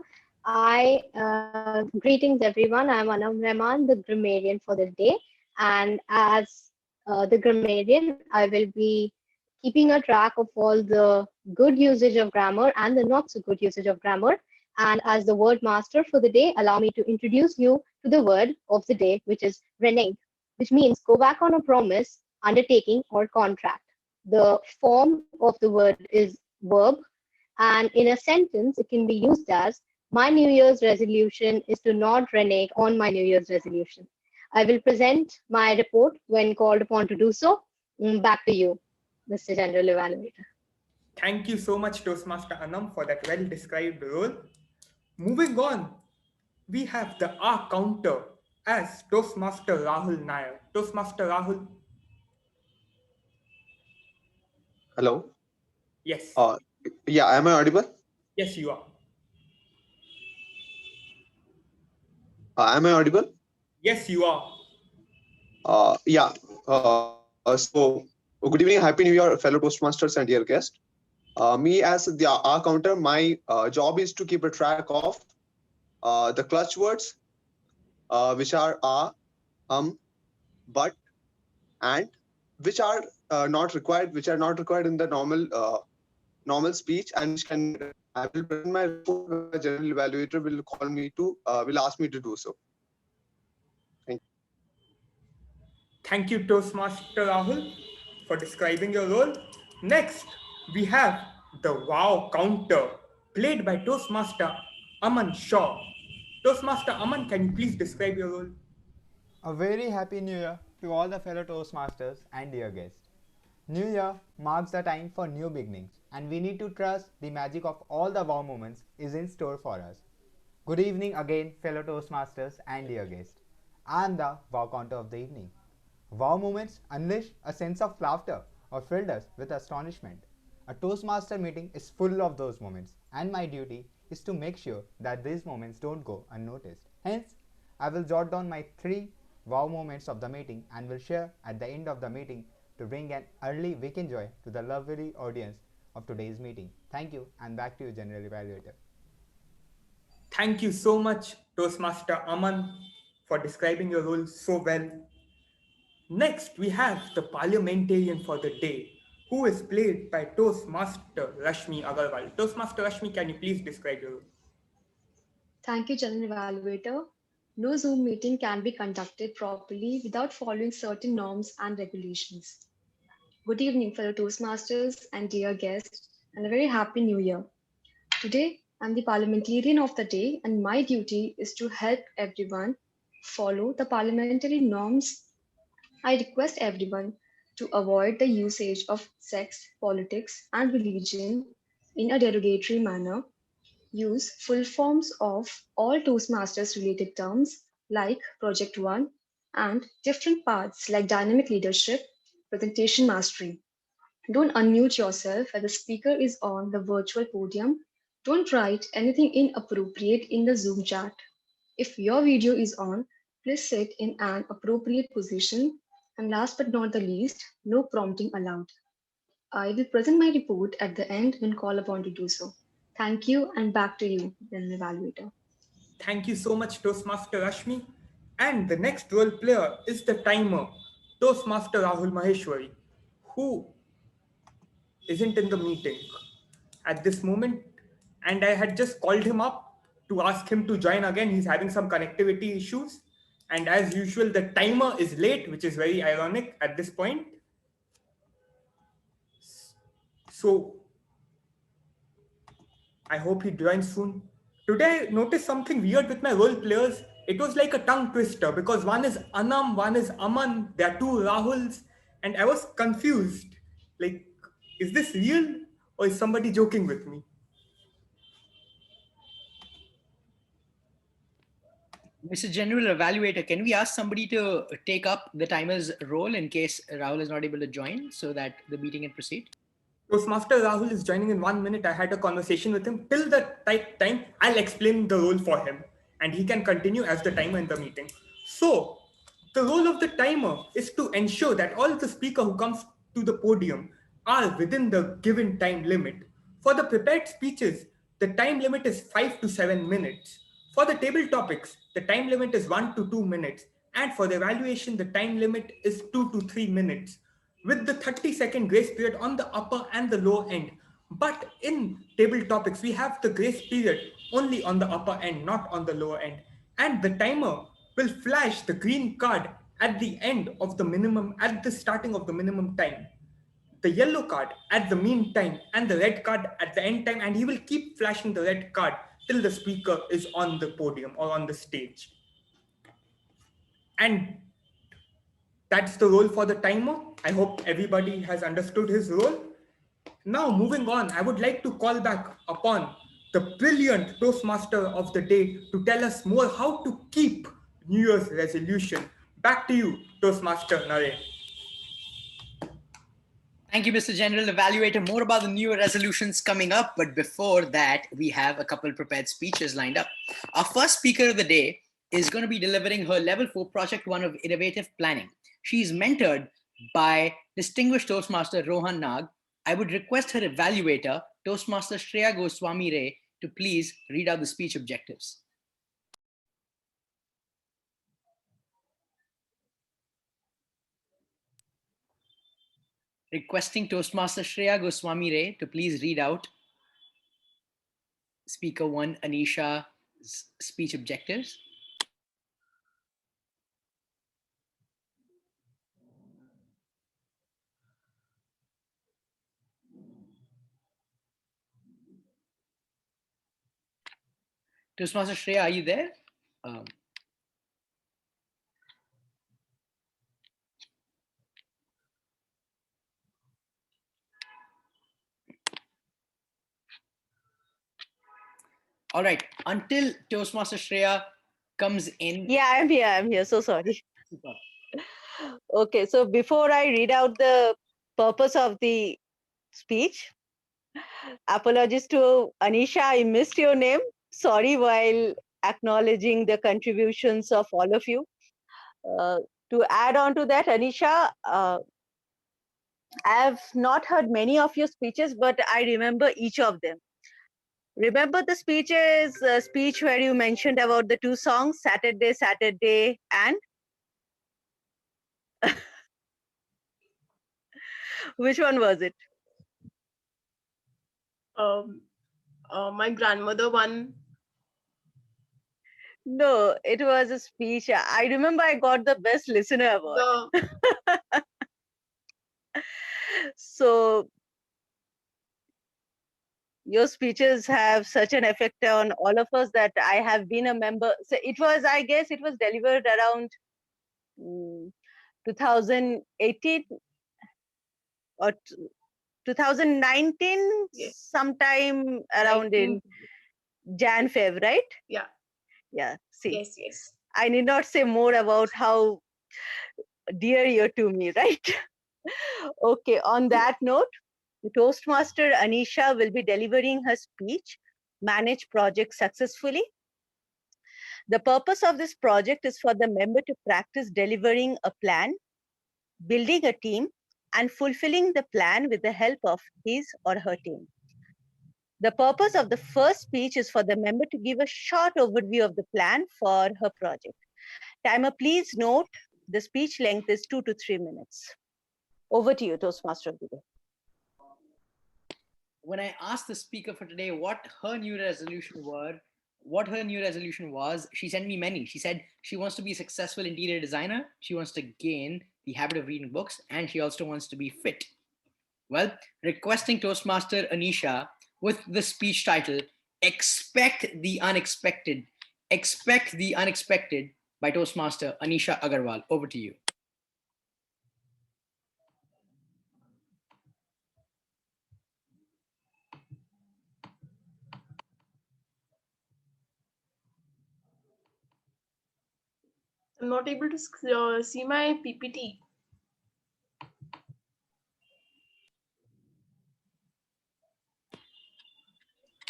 Greetings everyone. I'm Anam Rahman, the grammarian for the day. And as the grammarian, I will be keeping a track of all the good usage of grammar and the not so good usage of grammar. And as the word master for the day, allow me to introduce you to the word of the day, which is renege, which means go back on a promise, undertaking, or contract. The form of the word is verb. And in a sentence, it can be used as, my New Year's resolution is to not renege on my New Year's resolution. I will present my report when called upon to do so. Back to you, Mr. General Evaluator. Thank you so much, Toastmaster Anam, for that well-described role. Moving on, we have the R counter as Toastmaster Rahul Nair. Toastmaster Rahul. Hello. Yes. Yeah, am I audible? Yes, you are. Am I audible? Yes, you are. Yeah. So, good evening, Happy New Year, fellow Toastmasters and dear guest. Me as the R counter, my job is to keep a track of the clutch words, which are but, and, which are not required, in the normal speech, and which can. I will present my report. The general evaluator will call me to, will ask me to do so. Thank you. Thank you, Toastmaster Rahul, for describing your role. Next, we have the wow counter, played by Toastmaster Aman Shaw. Toastmaster Aman, can you please describe your role? A very happy new year to all the fellow Toastmasters and dear guests. New year marks the time for new beginnings, and we need to trust the magic of all the wow moments is in store for us. Good evening again, fellow Toastmasters and dear guests. I am the wow counter of the evening. Wow moments unleash a sense of laughter or filled us with astonishment. A Toastmaster meeting is full of those moments, and my duty is to make sure that these moments don't go unnoticed. Hence, I will jot down my 3 wow moments of the meeting and will share at the end of the meeting to bring an early weekend joy to the lovely audience of today's meeting. Thank you, and back to you, General Evaluator. Thank you so much, Toastmaster Aman, for describing your role so well. Next, we have the Parliamentarian for the day, who is played by Toastmaster Rashmi Agarwal. Toastmaster Rashmi, can you please describe your role? Thank you, General Evaluator. No Zoom meeting can be conducted properly without following certain norms and regulations. Good evening, fellow Toastmasters and dear guests, and a very happy new year. Today, I'm the parliamentarian of the day, and my duty is to help everyone follow the parliamentary norms. I request everyone to avoid the usage of sex, politics, and religion in a derogatory manner. Use full forms of all Toastmasters related terms like Project One and different parts like dynamic leadership, presentation mastery. Don't unmute yourself when the speaker is on the virtual podium. Don't write anything inappropriate in the Zoom chat. If your video is on, please sit in an appropriate position. And last but not the least, no prompting allowed. I will present my report at the end when called upon to do so. Thank you, and back to you, General Evaluator. Thank you so much, Toastmaster Rashmi. And the next role player is the timer, Toastmaster Rahul Maheshwari, who isn't in the meeting at this moment. And I had just called him up to ask him to join again. He's having some connectivity issues. And as usual, the timer is late, which is very ironic at this point. So I hope he joins soon. Today, I noticed something weird with my role players. It was like a tongue twister because one is Anam, one is Aman. There are 2 Rahuls. And I was confused. Like, is this real or is somebody joking with me? Mr. General Evaluator, can we ask somebody to take up the timer's role in case Rahul is not able to join so that the meeting can proceed? Toastmaster Rahul is joining in 1 minute. I had a conversation with him. Till the time, I'll explain the role for him and he can continue as the timer in the meeting. So, the role of the timer is to ensure that all the speaker who comes to the podium are within the given time limit. For the prepared speeches, the time limit is 5 to 7 minutes. For the table topics, the time limit is 1 to 2 minutes. And for the evaluation, the time limit is 2 to 3 minutes, with the 30-second grace period on the upper and the lower end. But in table topics, we have the grace period only on the upper end, not on the lower end. And the timer will flash the green card at the end of the minimum, at the starting of the minimum time, the yellow card at the mean time, and the red card at the end time. And he will keep flashing the red card till the speaker is on the podium or on the stage. And that's the role for the timer. I hope everybody has understood his role. Now, moving on, I would like to call back upon the brilliant Toastmaster of the day to tell us more how to keep New Year's resolution. Back to you, Toastmaster Narendra. Thank you, Mr. General Evaluator. More about the New Year resolutions coming up. But before that, we have a couple prepared speeches lined up. Our first speaker of the day is going to be delivering her Level 4 Project 1 of Innovative Planning. She is mentored by distinguished Toastmaster Rohan Nag. I would request her evaluator, Toastmaster Shreya Goswami Ray, to please read out the speech objectives. Requesting Toastmaster Shreya Goswami Ray to please read out Speaker 1 Anisha's speech objectives. Toastmaster Shreya, are you there? Um, all right, until Toastmaster Shreya comes in. Yeah, I'm here. So sorry. Super. Okay, so before I read out the purpose of the speech, apologies to Anisha, I missed your name. Sorry, while acknowledging the contributions of all of you. To add on to that, Anisha, I have not heard many of your speeches, but I remember each of them. Remember the speech where you mentioned about the two songs, Saturday, Saturday, and which one was it? My grandmother one. No, it was a speech. I remember I got the best listener award. So your speeches have such an effect on all of us that I have been a member. So it was, I guess, it was delivered around 2018 or 2019, sometime around in Jan Feb, right? Yeah. Yeah. See. Yes. I need not say more about how dear you're to me, right? Okay. On that note, Toastmaster Anisha will be delivering her speech, Manage Projects Successfully. The purpose of this project is for the member to practice delivering a plan, building a team, and fulfilling the plan with the help of his or her team. The purpose of the first speech is for the member to give a short overview of the plan for her project. Timer, please note the speech length is 2 to 3 minutes. Over to you, Toastmaster of the day. When I asked the speaker for today what her new resolution was, she sent me many. She said she wants to be a successful interior designer, she wants to gain the habit of reading books, and she also wants to be fit. Well, requesting Toastmaster Anisha with the speech title, Expect the Unexpected. Expect the Unexpected by Toastmaster Anisha Agarwal. Over to you. I'm not able to see my PPT.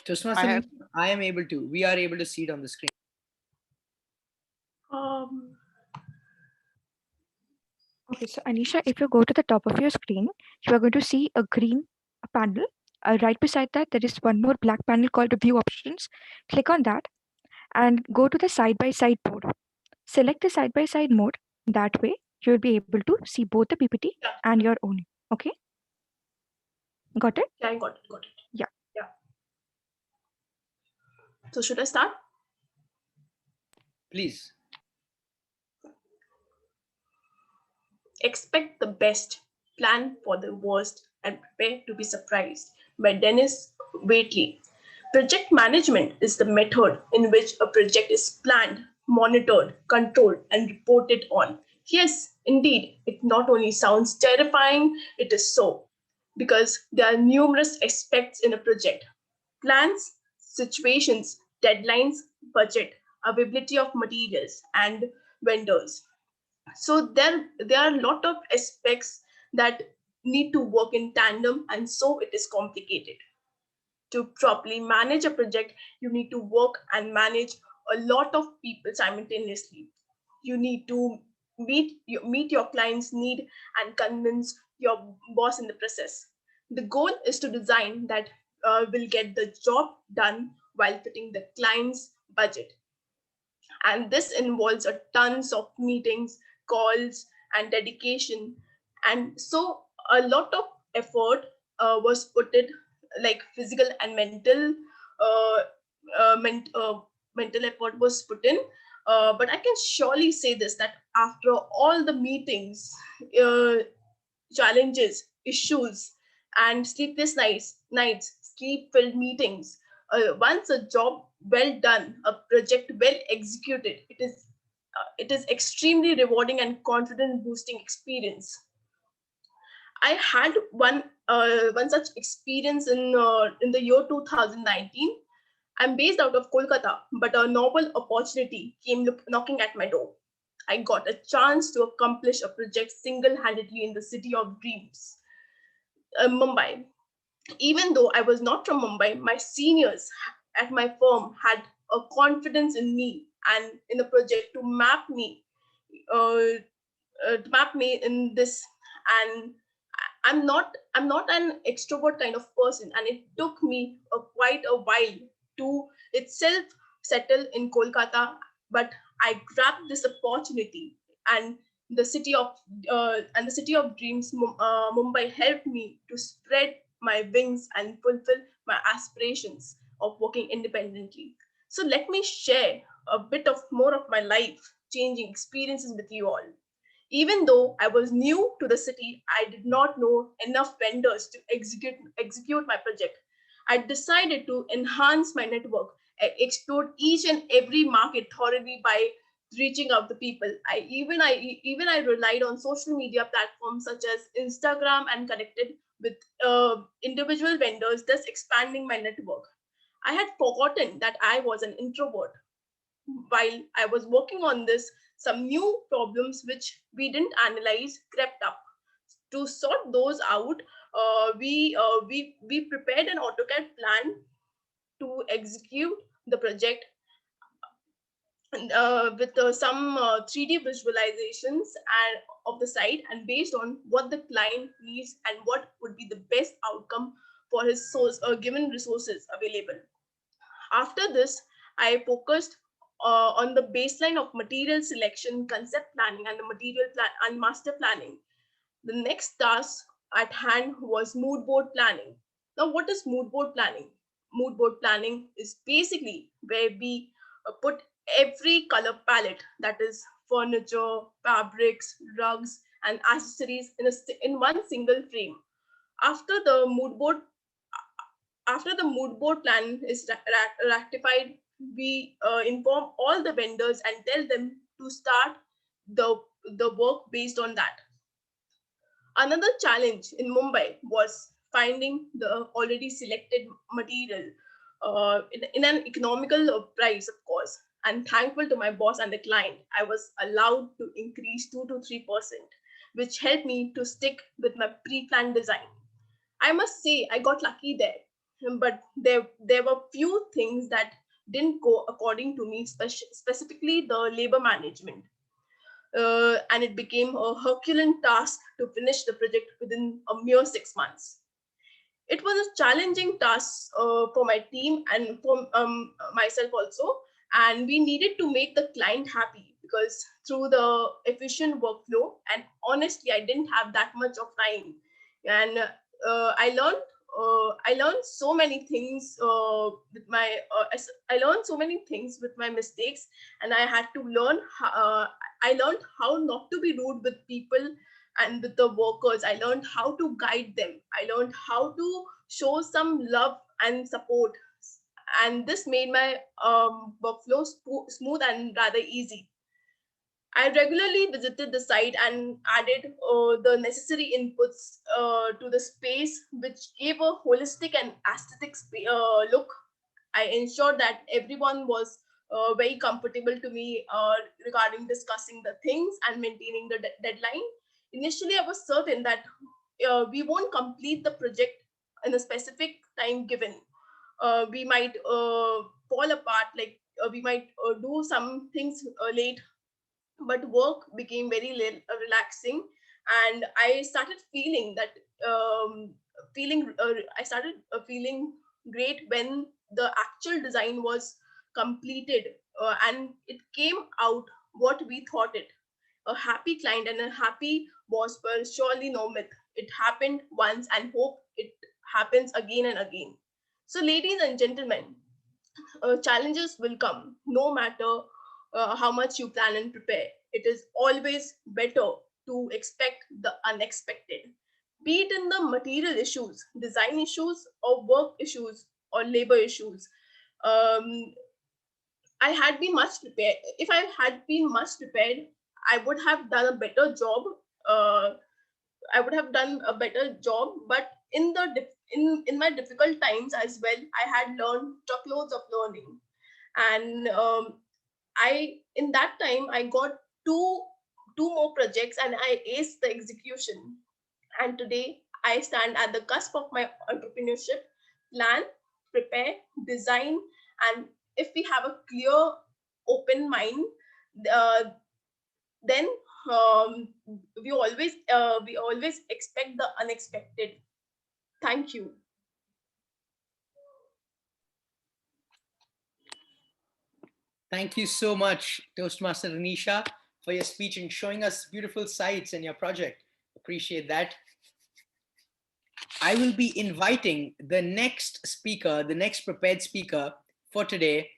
Toastmaster, I am able to. We are able to see it on the screen. Okay, so Anisha, if you go to the top of your screen, you are going to see a green panel. Right beside that, there is one more black panel called View Options. Click on that and go to the side-by-side mode. Select the side-by-side mode. That way, you will be able to see both the PPT and your own. Okay? Got it? Yeah, I got it. Yeah. So should I start? Please. Expect the best, plan for the worst, and prepare to be surprised by Dennis Waitley. Project management is the method in which a project is planned, monitored, controlled, and reported on. Yes, indeed, it not only sounds terrifying, it is so, because there are numerous aspects in a project: plans, situations, deadlines, budget, availability of materials, and vendors. So there are a lot of aspects that need to work in tandem, and so it is complicated. To properly manage a project, you need to work and manage a lot of people simultaneously. You need to meet your client's need and convince your boss in the process. The goal is to design that will get the job done while fitting the client's budget, and this involves a tons of meetings, calls, and dedication. And so a lot of effort was put in, like physical and mental uh, mental effort was put in. But I can surely say this, that after all the meetings, challenges, issues, and sleepless nights, sleep-filled meetings, once a job well done, a project well executed, it is extremely rewarding and confidence boosting experience. I had one such experience in the year 2019. I'm based out of Kolkata, but a novel opportunity came knocking at my door. I got a chance to accomplish a project single-handedly in the city of dreams, Mumbai. Even though I was not from Mumbai, my seniors at my firm had a confidence in me and in the project uh, to map me in this. And I'm not an extrovert kind of person, and it took me quite a while to itself settle in Kolkata. But I grabbed this opportunity, and the city of dreams, Mumbai, helped me to spread my wings and fulfill my aspirations of working independently. So let me share a bit of more of my life changing experiences with you all. Even though I was new to the city, I did not know enough vendors to execute my project. I decided to enhance my network, explore each and every market thoroughly by reaching out to people. I relied on social media platforms such as Instagram and connected with individual vendors, thus expanding my network. I had forgotten that I was an introvert. While I was working on this, some new problems which we didn't analyze crept up. To sort those out, we prepared an AutoCAD plan to execute the project with some 3D visualizations and of the site, and based on what the client needs and what would be the best outcome for his given resources available. After this, I focused on the baseline of material selection, concept planning, and the material plan and master planning. The next task at hand was mood board planning. Now, what is mood board planning? Mood board planning is basically where we put every color palette, that is furniture, fabrics, rugs, and accessories in one single frame. After the mood board After the mood board plan is ratified, we inform all the vendors and tell them to start the work based on that. Another challenge in Mumbai was finding the already selected material in an economical price, of course. And thankful to my boss and the client, I was allowed to increase 2 to 3%, which helped me to stick with my pre-planned design. I must say I got lucky there, but there were few things that didn't go according to me, specifically the labor management. And it became a Herculean task to finish the project within a mere 6 months. It was a challenging task for my team and for myself also, and we needed to make the client happy because through the efficient workflow, and honestly, I didn't have that much of time, and I learned so many things I learned so many things with my mistakes, and I learned how not to be rude with people and with the workers. I learned how to guide them. I learned how to show some love and support, and this made my workflow smooth and rather easy. I regularly visited the site and added the necessary inputs to the space, which gave a holistic and aesthetic look. I ensured that everyone was very comfortable to me regarding discussing the things and maintaining the deadline. Initially, I was certain that we won't complete the project in a specific time given. We might fall apart, like we might do some things late, but work became very relaxing, and I started feeling that I started feeling great when the actual design was completed, and it came out what we thought it. A happy client and a happy boss were surely no myth. It happened once, and hope it happens again and again. So, ladies and gentlemen, challenges will come no matter how much you plan and prepare. It is always better to expect the unexpected, be it in the material issues, design issues, or work issues, or labor issues. Um, I had been much prepared. If I had been much prepared, I would have done a better job. I would have done a better job. But in in my difficult times as well, I had learned truckloads of learning, and in that time I got two more projects and I aced the execution. And today I stand at the cusp of my entrepreneurship. Plan, prepare, design, and if we have a clear, open mind, then we always expect the unexpected. Thank you. Thank you so much, Toastmaster Anisha, for your speech and showing us beautiful sights in your project. Appreciate that. I will be inviting the next speaker, the next prepared speaker for today.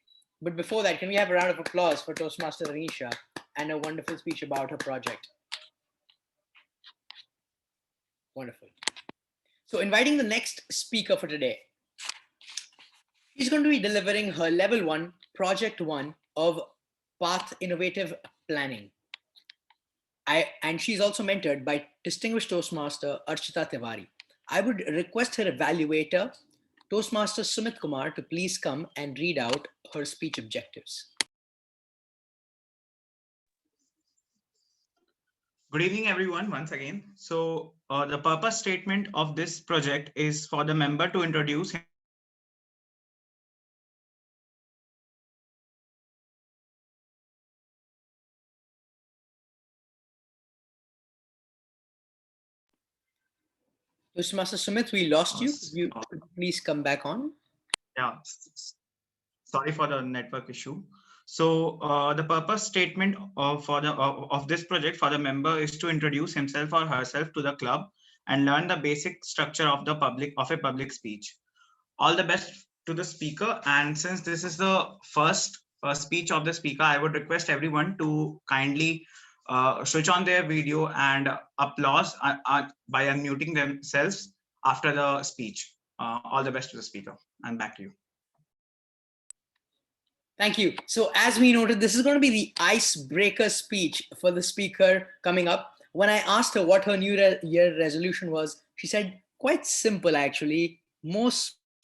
But before that, can we have a round of applause for Toastmaster Anisha and a wonderful speech about her project? Wonderful. So inviting the next speaker for today. She's going to be delivering her level 1, project 1 of Path Innovative Planning. And she's also mentored by distinguished Toastmaster Archita Tiwari. I would request her evaluator, Toastmaster Sumit Kumar, to please come and read out her speech objectives. Good evening, everyone, once again. So the purpose statement of this project is for the member to introduce Toastmaster Sumit, we lost you. You please come back on. Yeah, sorry for the network issue. So the purpose statement of this project for the member is to introduce himself or herself to the club and learn the basic structure of a public speech. All the best to the speaker. And since this is the first speech of the speaker, I would request everyone to kindly switch on their video and applause by unmuting themselves after the speech. All the best to the speaker. And back to you. Thank you. So as we noted, this is going to be the icebreaker speech for the speaker coming up. When I asked her what her New Year resolution was, she said, quite simple, actually. More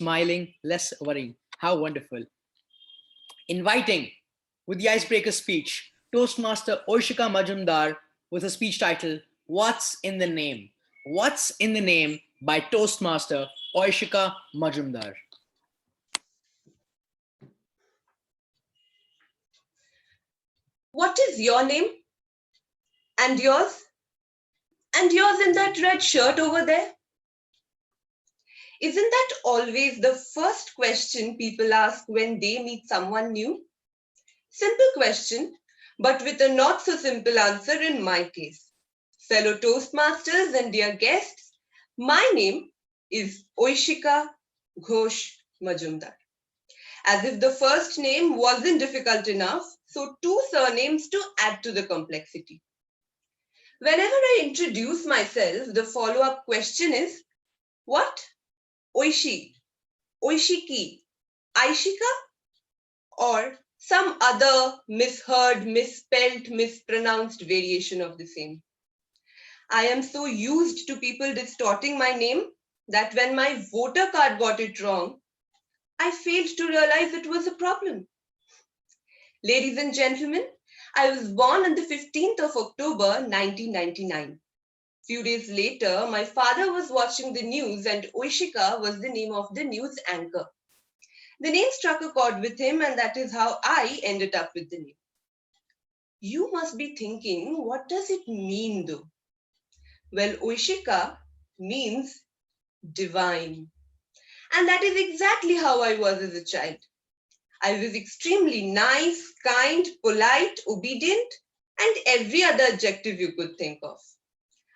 smiling, less worrying. How wonderful. Inviting with the icebreaker speech, Toastmaster Oishika Majumdar with a speech title, What's in the Name? What's in the Name by Toastmaster Oishika Majumdar. What is your name? And yours? And yours in that red shirt over there? Isn't that always the first question people ask when they meet someone new? Simple question, but with a not so simple answer in my case. Fellow Toastmasters and dear guests, my name is Oishika Ghosh Majumdar. As if the first name wasn't difficult enough, so 2 surnames to add to the complexity. Whenever I introduce myself, the follow-up question is, what? Oishi, Oishiki, Aishika? Or some other misheard, misspelled, mispronounced variation of the same. I am so used to people distorting my name that when my voter card got it wrong, I failed to realize it was a problem. Ladies and gentlemen, I was born on the 15th of October, 1999. Few days later, my father was watching the news and Oishika was the name of the news anchor. The name struck a chord with him and that is how I ended up with the name. You must be thinking, what does it mean though? Well, Oishika means divine. And that is exactly how I was as a child. I was extremely nice, kind, polite, obedient, and every other adjective you could think of.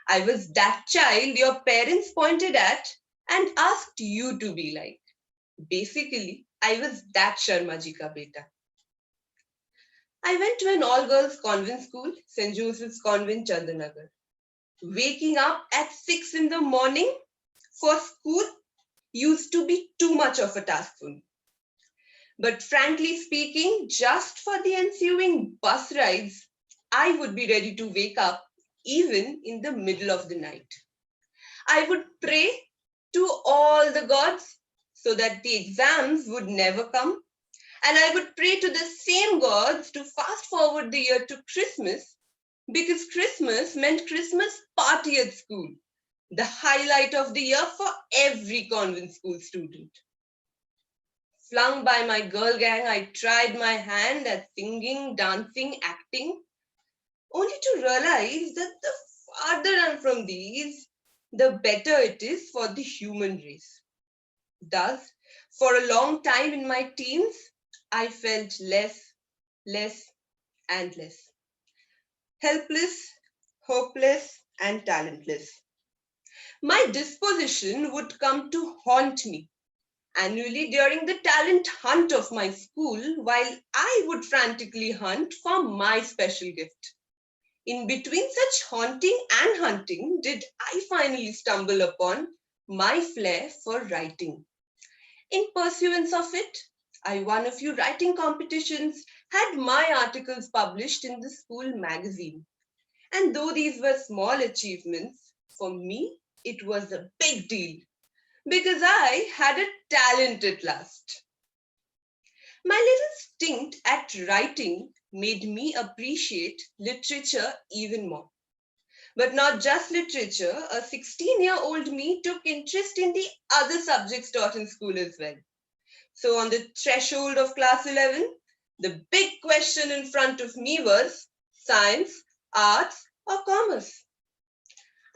I was that child your parents pointed at and asked you to be like. Basically, I was that Sharmaji ka beta. I went to an all-girls convent school, St. Joseph's Convent, Chandanagar. Waking up at 6 in the morning for school used to be too much of a task for me. But frankly speaking, just for the ensuing bus rides, I would be ready to wake up even in the middle of the night. I would pray to all the gods so that the exams would never come. And I would pray to the same gods to fast forward the year to Christmas, because Christmas meant Christmas party at school, the highlight of the year for every convent school student. Flung by my girl gang, I tried my hand at singing, dancing, acting, only to realize that the farther I'm from these, the better it is for the human race. Thus, for a long time in my teens, I felt less, and less. Helpless, hopeless, and talentless. My disposition would come to haunt me annually during the talent hunt of my school, while I would frantically hunt for my special gift. In between such haunting and hunting, did I finally stumble upon my flair for writing. In pursuance of it, I won a few writing competitions, had my articles published in the school magazine. And though these were small achievements, for me, it was a big deal because I had a talent at last. My little stint at writing made me appreciate literature even more. But not just literature, a 16-year-old me took interest in the other subjects taught in school as well. So on the threshold of class 11, the big question in front of me was science, arts, or commerce.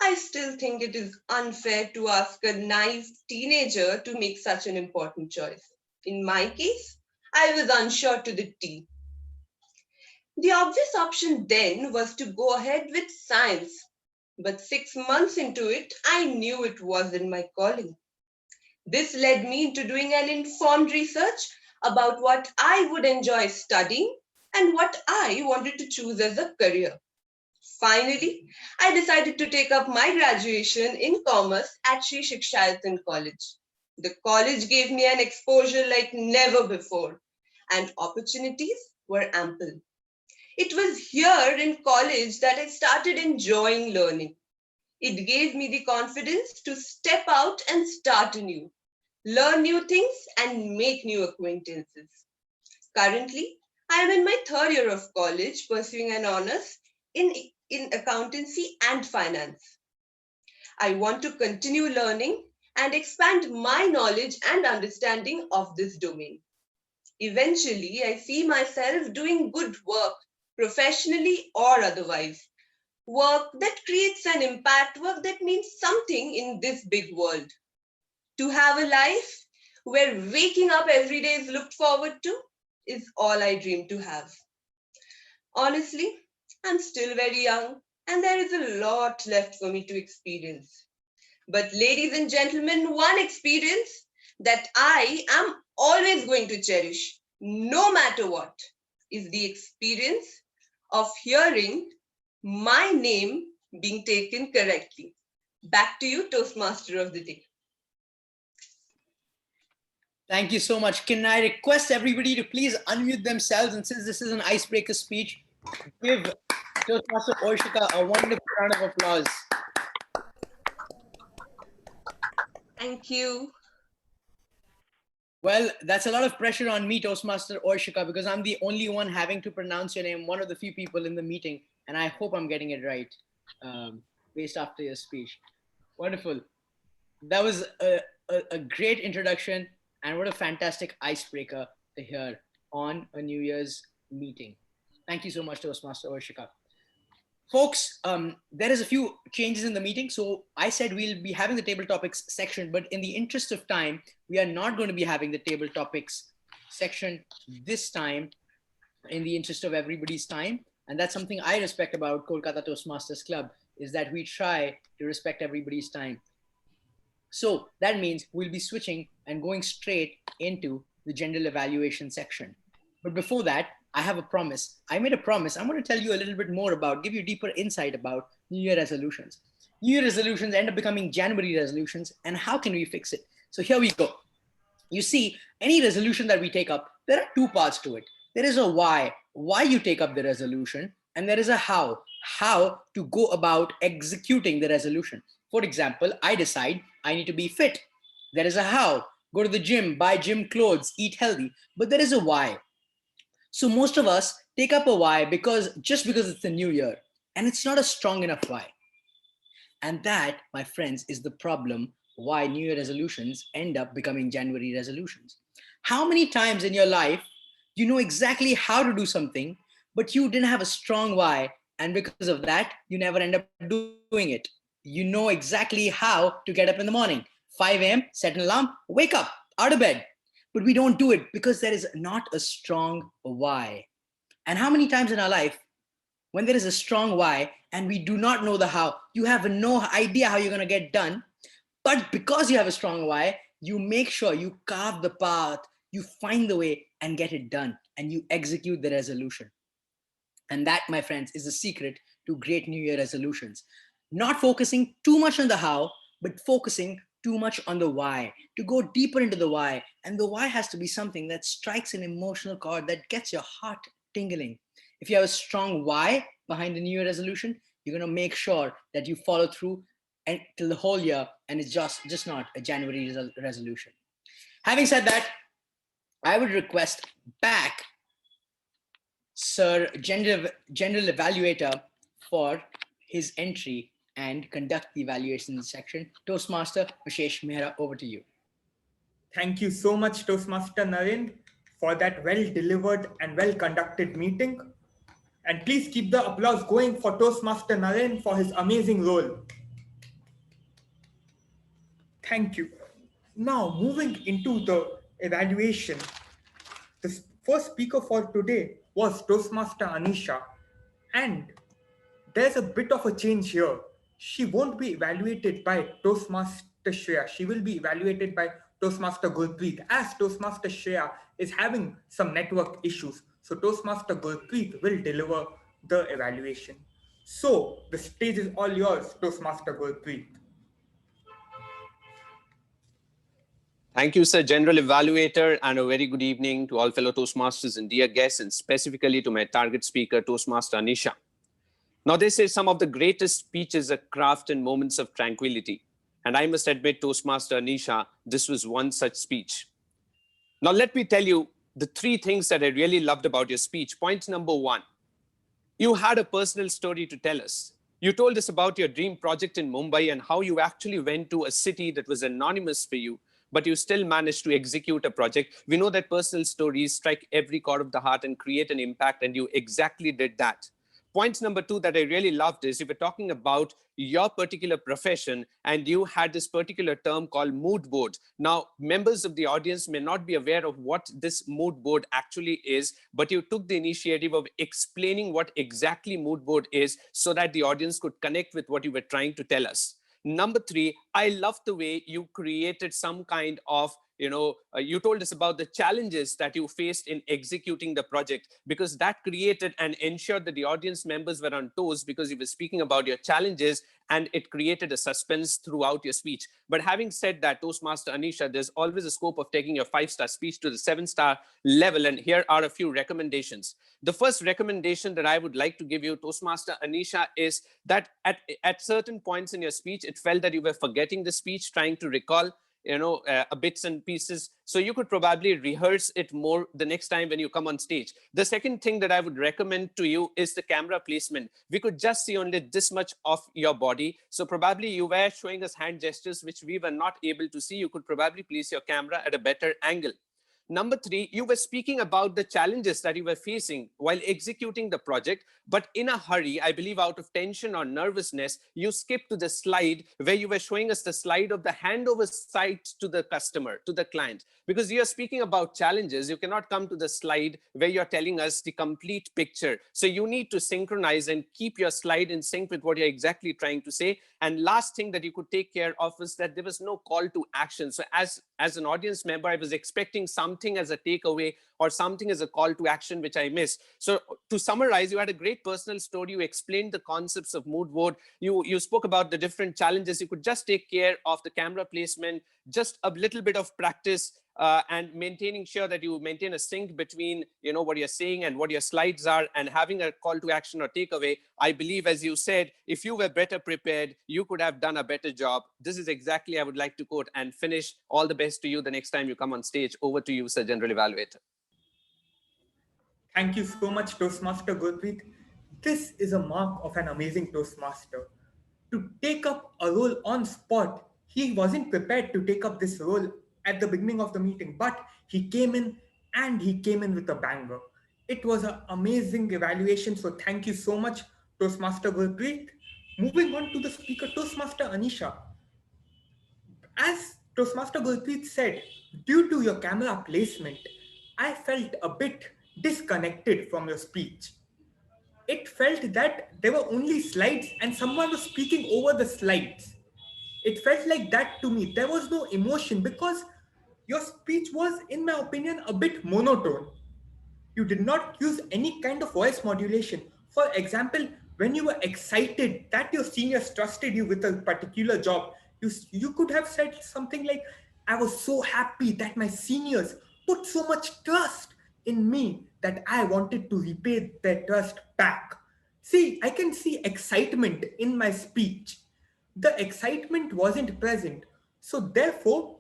I still think it is unfair to ask a naive teenager to make such an important choice. In my case, I was unsure to the T. The obvious option then was to go ahead with science. But 6 months into it, I knew it wasn't my calling. This led me into doing an informed research about what I would enjoy studying and what I wanted to choose as a career. Finally, I decided to take up my graduation in commerce at Sri Shikshayatan College. The college gave me an exposure like never before, and opportunities were ample. It was here in college that I started enjoying learning. It gave me the confidence to step out and start anew, learn new things, and make new acquaintances. Currently, I am in my 3rd year of college pursuing an honors in accountancy and finance. I want to continue learning and expand my knowledge and understanding of this domain. Eventually, I see myself doing good work, professionally or otherwise. Work that creates an impact, work that means something in this big world. To have a life where waking up every day is looked forward to is all I dream to have. Honestly, I'm still very young and there is a lot left for me to experience. But ladies and gentlemen, one experience that I am always going to cherish, no matter what, is the experience of hearing my name being taken correctly. Back to you, Toastmaster of the Day. Thank you so much. Can I request everybody to please unmute themselves, and since this is an icebreaker speech, give Toastmaster Orshika a wonderful round of applause. Thank you. Well, that's a lot of pressure on me, Toastmaster Orshika, because I'm the only one having to pronounce your name, one of the few people in the meeting, and I hope I'm getting it right based after your speech. Wonderful. That was a great introduction, and what a fantastic icebreaker to hear on a New Year's meeting. Thank you so much, Toastmaster Orshika. Folks, there is a few changes in the meeting. So I said we'll be having the table topics section, but in the interest of time, we are not going to be having the table topics section this time in the interest of everybody's time. And that's something I respect about Kolkata Toastmasters Club, is that we try to respect everybody's time. So that means we'll be switching and going straight into the general evaluation section. But before that, I have a promise. I made a promise. I'm going to tell you a little bit more about, give you deeper insight about New Year resolutions. New Year resolutions end up becoming January resolutions, and how can we fix it? So here we go. You see, any resolution that we take up There are two parts to it. There is a why you take up the resolution, and there is a how to go about executing the resolution. For example, I decide I need to be fit. There is a how. Go to the gym, buy gym clothes, eat healthy. But there is a why. So most of us take up a why just because it's the new year, and it's not a strong enough why. And that, my friends, is the problem why New Year resolutions end up becoming January resolutions. How many times in your life you know exactly how to do something, but you didn't have a strong why, and because of that, you never end up doing it? You know exactly how to get up in the morning, 5 a.m., set an alarm, wake up, out of bed, but we don't do it because there is not a strong why. And how many times in our life, when there is a strong why and we do not know the how, you have no idea how you're going to get done, but because you have a strong why, you make sure you carve the path, you find the way and get it done, and you execute the resolution. And that, my friends, is the secret to great New Year resolutions. Not focusing too much on the how, but focusing too much on the why, to go deeper into the why. And the why has to be something that strikes an emotional chord that gets your heart tingling. If you have a strong why behind the New Year resolution, you're going to make sure that you follow through and till the whole year, and it's just not a January resolution. Having said that, I would request back Sir General Evaluator for his entry and conduct the evaluation section. Toastmaster Vishesh Mehra, over to you. Thank you so much, Toastmaster Narendra, for that well-delivered and well-conducted meeting. And please keep the applause going for Toastmaster Narendra for his amazing role. Thank you. Now, moving into the evaluation, the first speaker for today was Toastmaster Anisha, and there's a bit of a change here. She won't be evaluated by Toastmaster Shreya. She will be evaluated by Toastmaster Gurpreet, as Toastmaster Shreya is having some network issues. So Toastmaster Gurpreet will deliver the evaluation. So the stage is all yours, Toastmaster Gurpreet. Thank you, Sir General Evaluator, and a very good evening to all fellow Toastmasters and dear guests, and specifically to my target speaker, Toastmaster Anisha. Now, they say some of the greatest speeches are craft in moments of tranquility. And I must admit, Toastmaster Anisha, this was one such speech. Now, let me tell you the three things that I really loved about your speech. Point number one, you had a personal story to tell us. You told us about your dream project in Mumbai and how you actually went to a city that was anonymous for you, but you still managed to execute a project. We know that personal stories strike every chord of the heart and create an impact, and you exactly did that. Point number two that I really loved is you were talking about your particular profession, and you had this particular term called mood board. Now, members of the audience may not be aware of what this mood board actually is, but you took the initiative of explaining what exactly mood board is so that the audience could connect with what you were trying to tell us. Number three, I love the way you created some kind of, you told us about the challenges that you faced in executing the project, because that created and ensured that the audience members were on toes because you were speaking about your challenges, and it created a suspense throughout your speech. But having said that, Toastmaster Anisha, there's always a scope of taking your 5-star speech to the 7-star level, and here are a few recommendations. The first recommendation that I would like to give you, Toastmaster Anisha, is that at certain points in your speech, it felt that you were forgetting the speech, trying to recall bits and pieces. So you could probably rehearse it more the next time when you come on stage. The second thing that I would recommend to you is the camera placement. We could just see only this much of your body. So probably you were showing us hand gestures, which we were not able to see. You could probably place your camera at a better angle. Number three, you were speaking about the challenges that you were facing while executing the project, but in a hurry, I believe out of tension or nervousness, you skipped to the slide where you were showing us the slide of the handover site to the customer, to the client. Because you're speaking about challenges, you cannot come to the slide where you're telling us the complete picture. So you need to synchronize and keep your slide in sync with what you're exactly trying to say. And last thing that you could take care of is that there was no call to action. So as an audience member, I was expecting something as a takeaway or something as a call to action, which I missed. So to summarize, you had a great personal story. You explained the concepts of mood board. You spoke about the different challenges. You could just take care of the camera placement, just a little bit of practice, and maintaining sure that you maintain a sync between what you're saying and what your slides are, and having a call to action or takeaway. I believe, as you said, if you were better prepared, you could have done a better job. This is exactly I would like to quote and finish. All the best to you the next time you come on stage. Over to you, Sir General Evaluator. Thank you so much, Toastmaster Gurpreet. This is a mark of an amazing Toastmaster. To take up a role on spot, he wasn't prepared to take up this role at the beginning of the meeting, but he came in and he came in with a banger. It was an amazing evaluation, so thank you so much, Toastmaster Gurpreet. Moving on to the speaker, Toastmaster Anisha. As Toastmaster Gurpreet said, due to your camera placement, I felt a bit disconnected from your speech. It felt that there were only slides and someone was speaking over the slides. It felt like that to me. There was no emotion because your speech was, in my opinion, a bit monotone. You did not use any kind of voice modulation. For example, when you were excited that your seniors trusted you with a particular job, you could have said something like, I was so happy that my seniors put so much trust in me that I wanted to repay their trust back. See, I can see excitement in my speech. The excitement wasn't present. So therefore,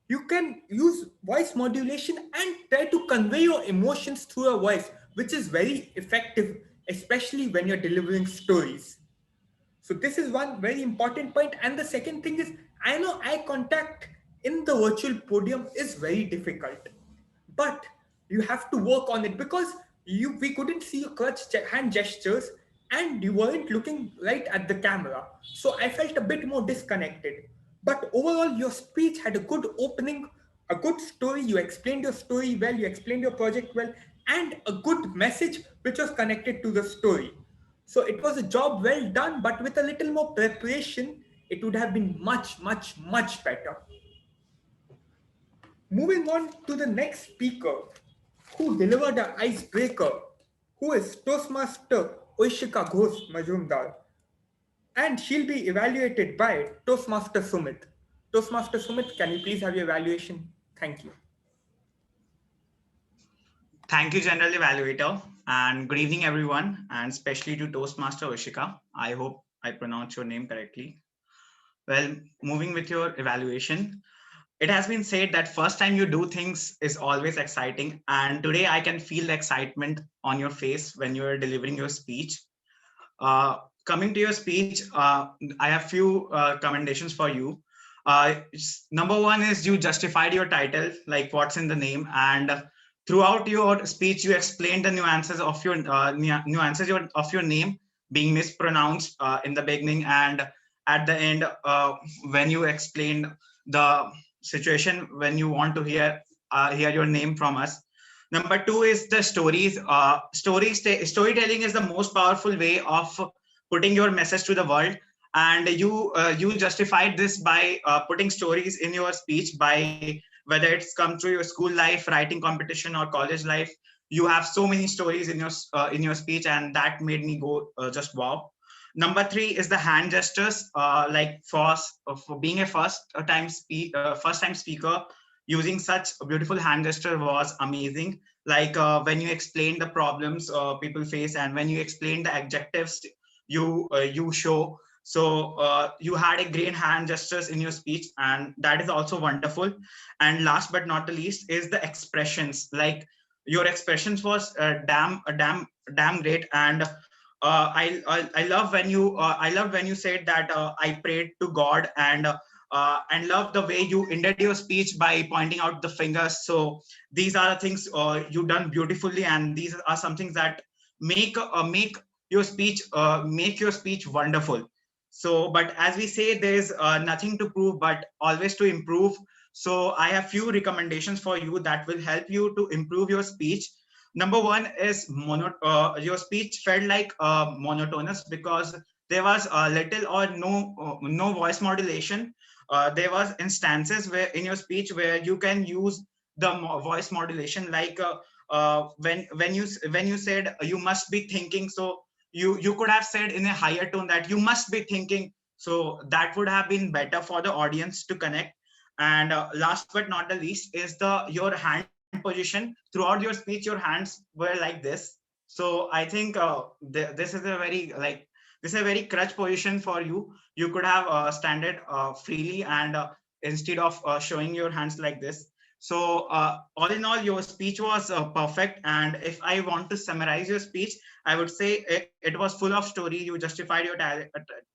you can use voice modulation and try to convey your emotions through a voice, which is very effective, especially when you're delivering stories. So this is one very important point. And the second thing is, I know eye contact in the virtual podium is very difficult, but you have to work on it because we couldn't see your hand gestures and you weren't looking right at the camera. So I felt a bit more disconnected. But overall, your speech had a good opening, a good story. You explained your story well, you explained your project well, and a good message which was connected to the story. So it was a job well done, but with a little more preparation, it would have been much, much, much better. Moving on to the next speaker who delivered the icebreaker, who is Toastmaster Oishika Ghosh Majumdar. And she'll be evaluated by Toastmaster Sumit. Toastmaster Sumit, can you please have your evaluation? Thank you. Thank you, General Evaluator, and good evening, everyone, and especially to Toastmaster Oishika. I hope I pronounced your name correctly. Well, moving with your evaluation, it has been said that first time you do things is always exciting, and today I can feel the excitement on your face when you are delivering your speech. Coming to your speech, I have few commendations for you. Number one is you justified your title, like what's in the name, and throughout your speech you explained the nuances of your of your name being mispronounced in the beginning, and at the end when you explained the situation when you want to hear your name from us. Number two is the stories. Storytelling is the most powerful way of putting your message to the world, and you justified this by putting stories in your speech, by whether it's come through your school life, writing competition, or college life. You have so many stories in your speech, and that made me go just wow. Number three is the hand gestures. Like for being a first time speaker, using such a beautiful hand gesture was amazing. Like when you explain the problems people face, and when you explain the adjectives you show. So you had a great hand gestures in your speech, and that is also wonderful. And last but not the least is the expressions. Like your expressions was damn great. And I love when you said that I prayed to God, and love the way you ended your speech by pointing out the fingers. So these are the things you done beautifully, and these are some things that make your speech wonderful. So, but as we say, there is nothing to prove, but always to improve. So I have few recommendations for you that will help you to improve your speech. Number one is your speech felt like monotonous because there was little or no voice modulation. There was instances where in your speech where you can use the voice modulation, like when you said you must be thinking. So you could have said in a higher tone that you must be thinking. So that would have been better for the audience to connect. And last but not the least is your hand position. Throughout your speech, your hands were like this. So I think this is a very crutch position for you. You could have standed freely and instead of showing your hands like this. So all in all, your speech was perfect. And if I want to summarize your speech, I would say it was full of story. You justified your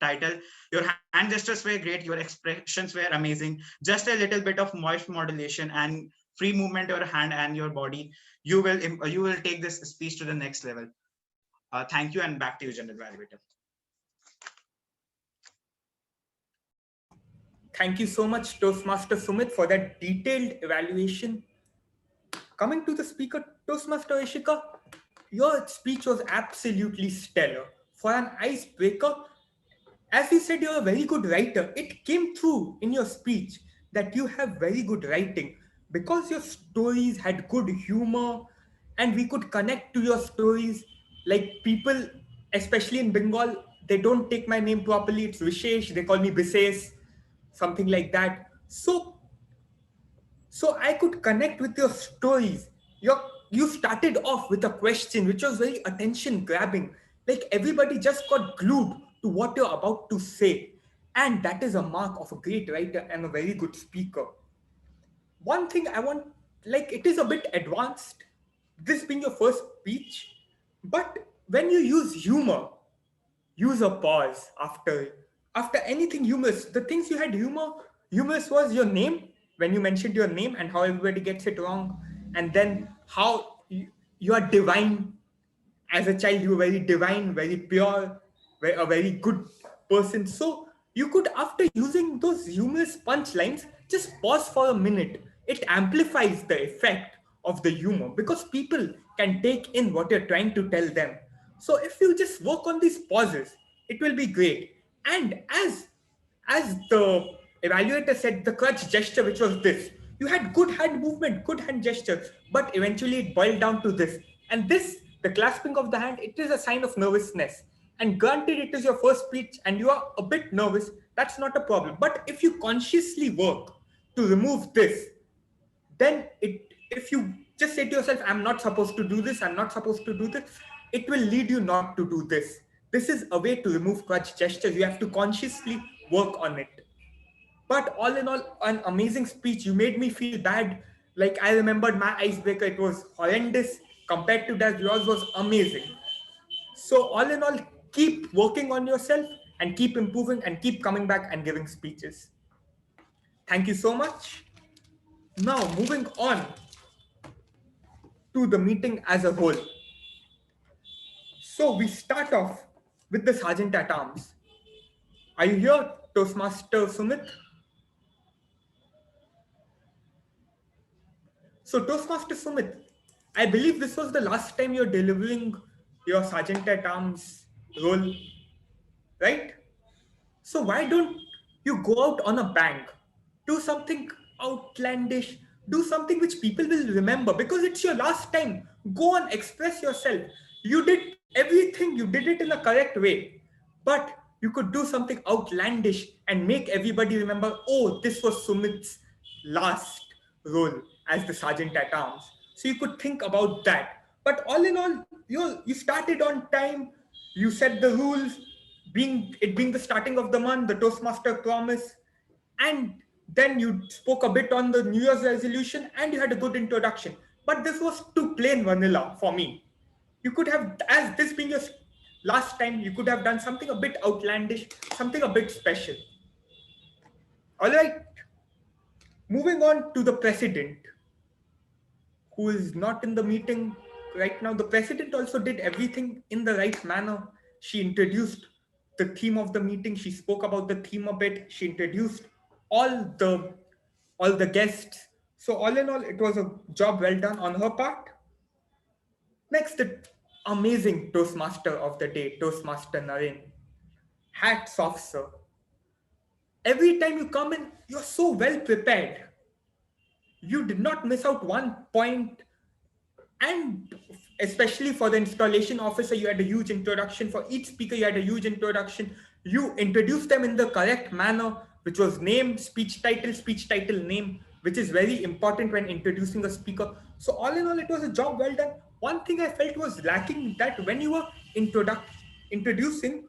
title. Your hand gestures were great. Your expressions were amazing. Just a little bit of voice modulation and free movement of your hand and your body. You will take this speech to the next level. Thank you, and back to you, General Evaluator. Thank you so much, Toastmaster Sumit, for that detailed evaluation. Coming to the speaker, Toastmaster Ishika, your speech was absolutely stellar. For an icebreaker, as you said, you're a very good writer. It came through in your speech that you have very good writing because your stories had good humor and we could connect to your stories. Like people, especially in Bengal, they don't take my name properly. It's Vishesh. They call me Bises, something like that. So I could connect with your stories. You started off with a question which was very attention grabbing. Like everybody just got glued to what you're about to say. And that is a mark of a great writer and a very good speaker. One thing I want, like it is a bit advanced, this being your first speech, but when you use humor, use a pause after anything humorous. The things you had humorous was your name, when you mentioned your name and how everybody gets it wrong, and then how you are divine. As a child, you were very divine, very pure, a very good person. So you could, after using those humorous punchlines, just pause for a minute. It amplifies the effect of the humor because people can take in what you're trying to tell them. So if you just work on these pauses, it will be great. And as the evaluator said, the crutch gesture, which was this, you had good hand movement, good hand gesture, but eventually it boiled down to this. And this, the clasping of the hand, it is a sign of nervousness. And granted, it is your first speech and you are a bit nervous, that's not a problem. But if you consciously work to remove this, then if you just say to yourself, I'm not supposed to do this, I'm not supposed to do this, it will lead you not to do this. This is a way to remove crutch gestures. You have to consciously work on it. But all in all, an amazing speech. You made me feel bad. Like I remembered my icebreaker, it was horrendous. Compared to that, yours was amazing. So all in all, keep working on yourself and keep improving and keep coming back and giving speeches. Thank you so much. Now, moving on to the meeting as a whole. So we start off with the Sergeant at Arms. Are you here, Toastmaster Sumit? So Toastmaster Sumit, I believe this was the last time you're delivering your Sergeant at Arms role, right? So why don't you go out on a bang? Do something outlandish. Do something which people will remember because it's your last time. Go and express yourself. You did everything. You did it in a correct way. But you could do something outlandish and make everybody remember, oh, this was Sumit's last role as the Sergeant at Arms. So you could think about that. But all in all, you started on time. You set the rules, being the starting of the month, the Toastmaster Promise, and then you spoke a bit on the New Year's resolution and you had a good introduction. But this was too plain vanilla for me. You could have, as this being your last time, you could have done something a bit outlandish, something a bit special. All right. Moving on to the president, who is not in the meeting right now. The president also did everything in the right manner. She introduced the theme of the meeting. She spoke about the theme a bit. She introduced all the guests. So all in all, it was a job well done on her part. Next, the amazing Toastmaster of the day, Toastmaster Narendra. Hats off, sir. Every time you come in, you're so well prepared. You did not miss out one point. And especially for the installation officer, you had a huge introduction. For each speaker, you had a huge introduction. You introduce them in the correct manner, which was name, speech title, name, which is very important when introducing a speaker. So all in all, it was a job well done. One thing I felt was lacking, that when you were introducing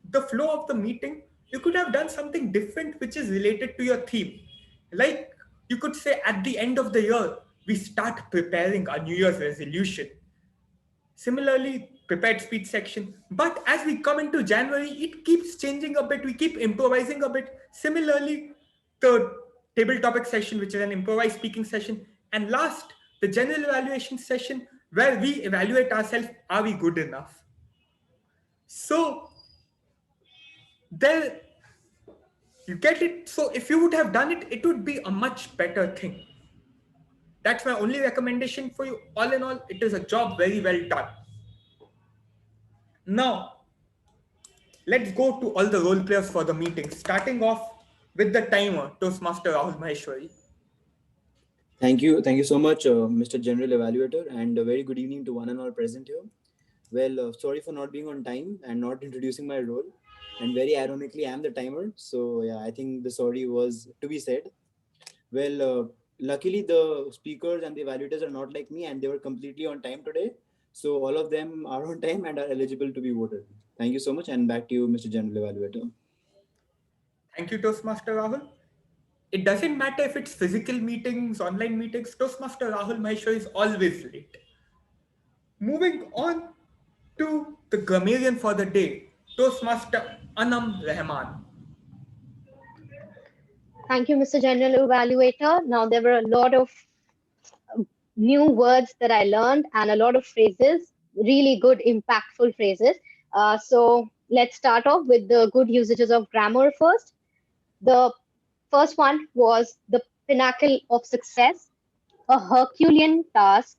the flow of the meeting, you could have done something different which is related to your theme. Like you could say at the end of the year, we start preparing our New Year's resolution. Similarly, prepared speech section. But as we come into January, it keeps changing a bit. We keep improvising a bit. Similarly, the table topic session, which is an improvised speaking session. And last, the general evaluation session, where we evaluate ourselves, are we good enough? So there, you get it. So if you would have done it, it would be a much better thing. That's my only recommendation for you. All in all, it is a job very well done. Now, let's go to all the role players for the meeting, starting off with the timer, Toastmaster Rahul Maheshwari. Thank you so much, Mr. General Evaluator, and a very good evening to one and all present here. Well, sorry for not being on time and not introducing my role, and very ironically, I'm the timer. So yeah, I think the sorry was to be said. Well, luckily the speakers and the evaluators are not like me, and they were completely on time today. So all of them are on time and are eligible to be voted. Thank you so much, and back to you, Mr. General Evaluator. Thank you, Toastmaster Rahul. It doesn't matter if it's physical meetings, online meetings, Toastmaster Rahul Maheshwari is always late. Moving on to the grammarian for the day, Toastmaster Anam Rahman. Thank you, Mr. General Evaluator. Now, there were a lot of new words that I learned and a lot of phrases, really good, impactful phrases. So let's start off with the good usages of grammar first. The first one was the pinnacle of success, a Herculean task,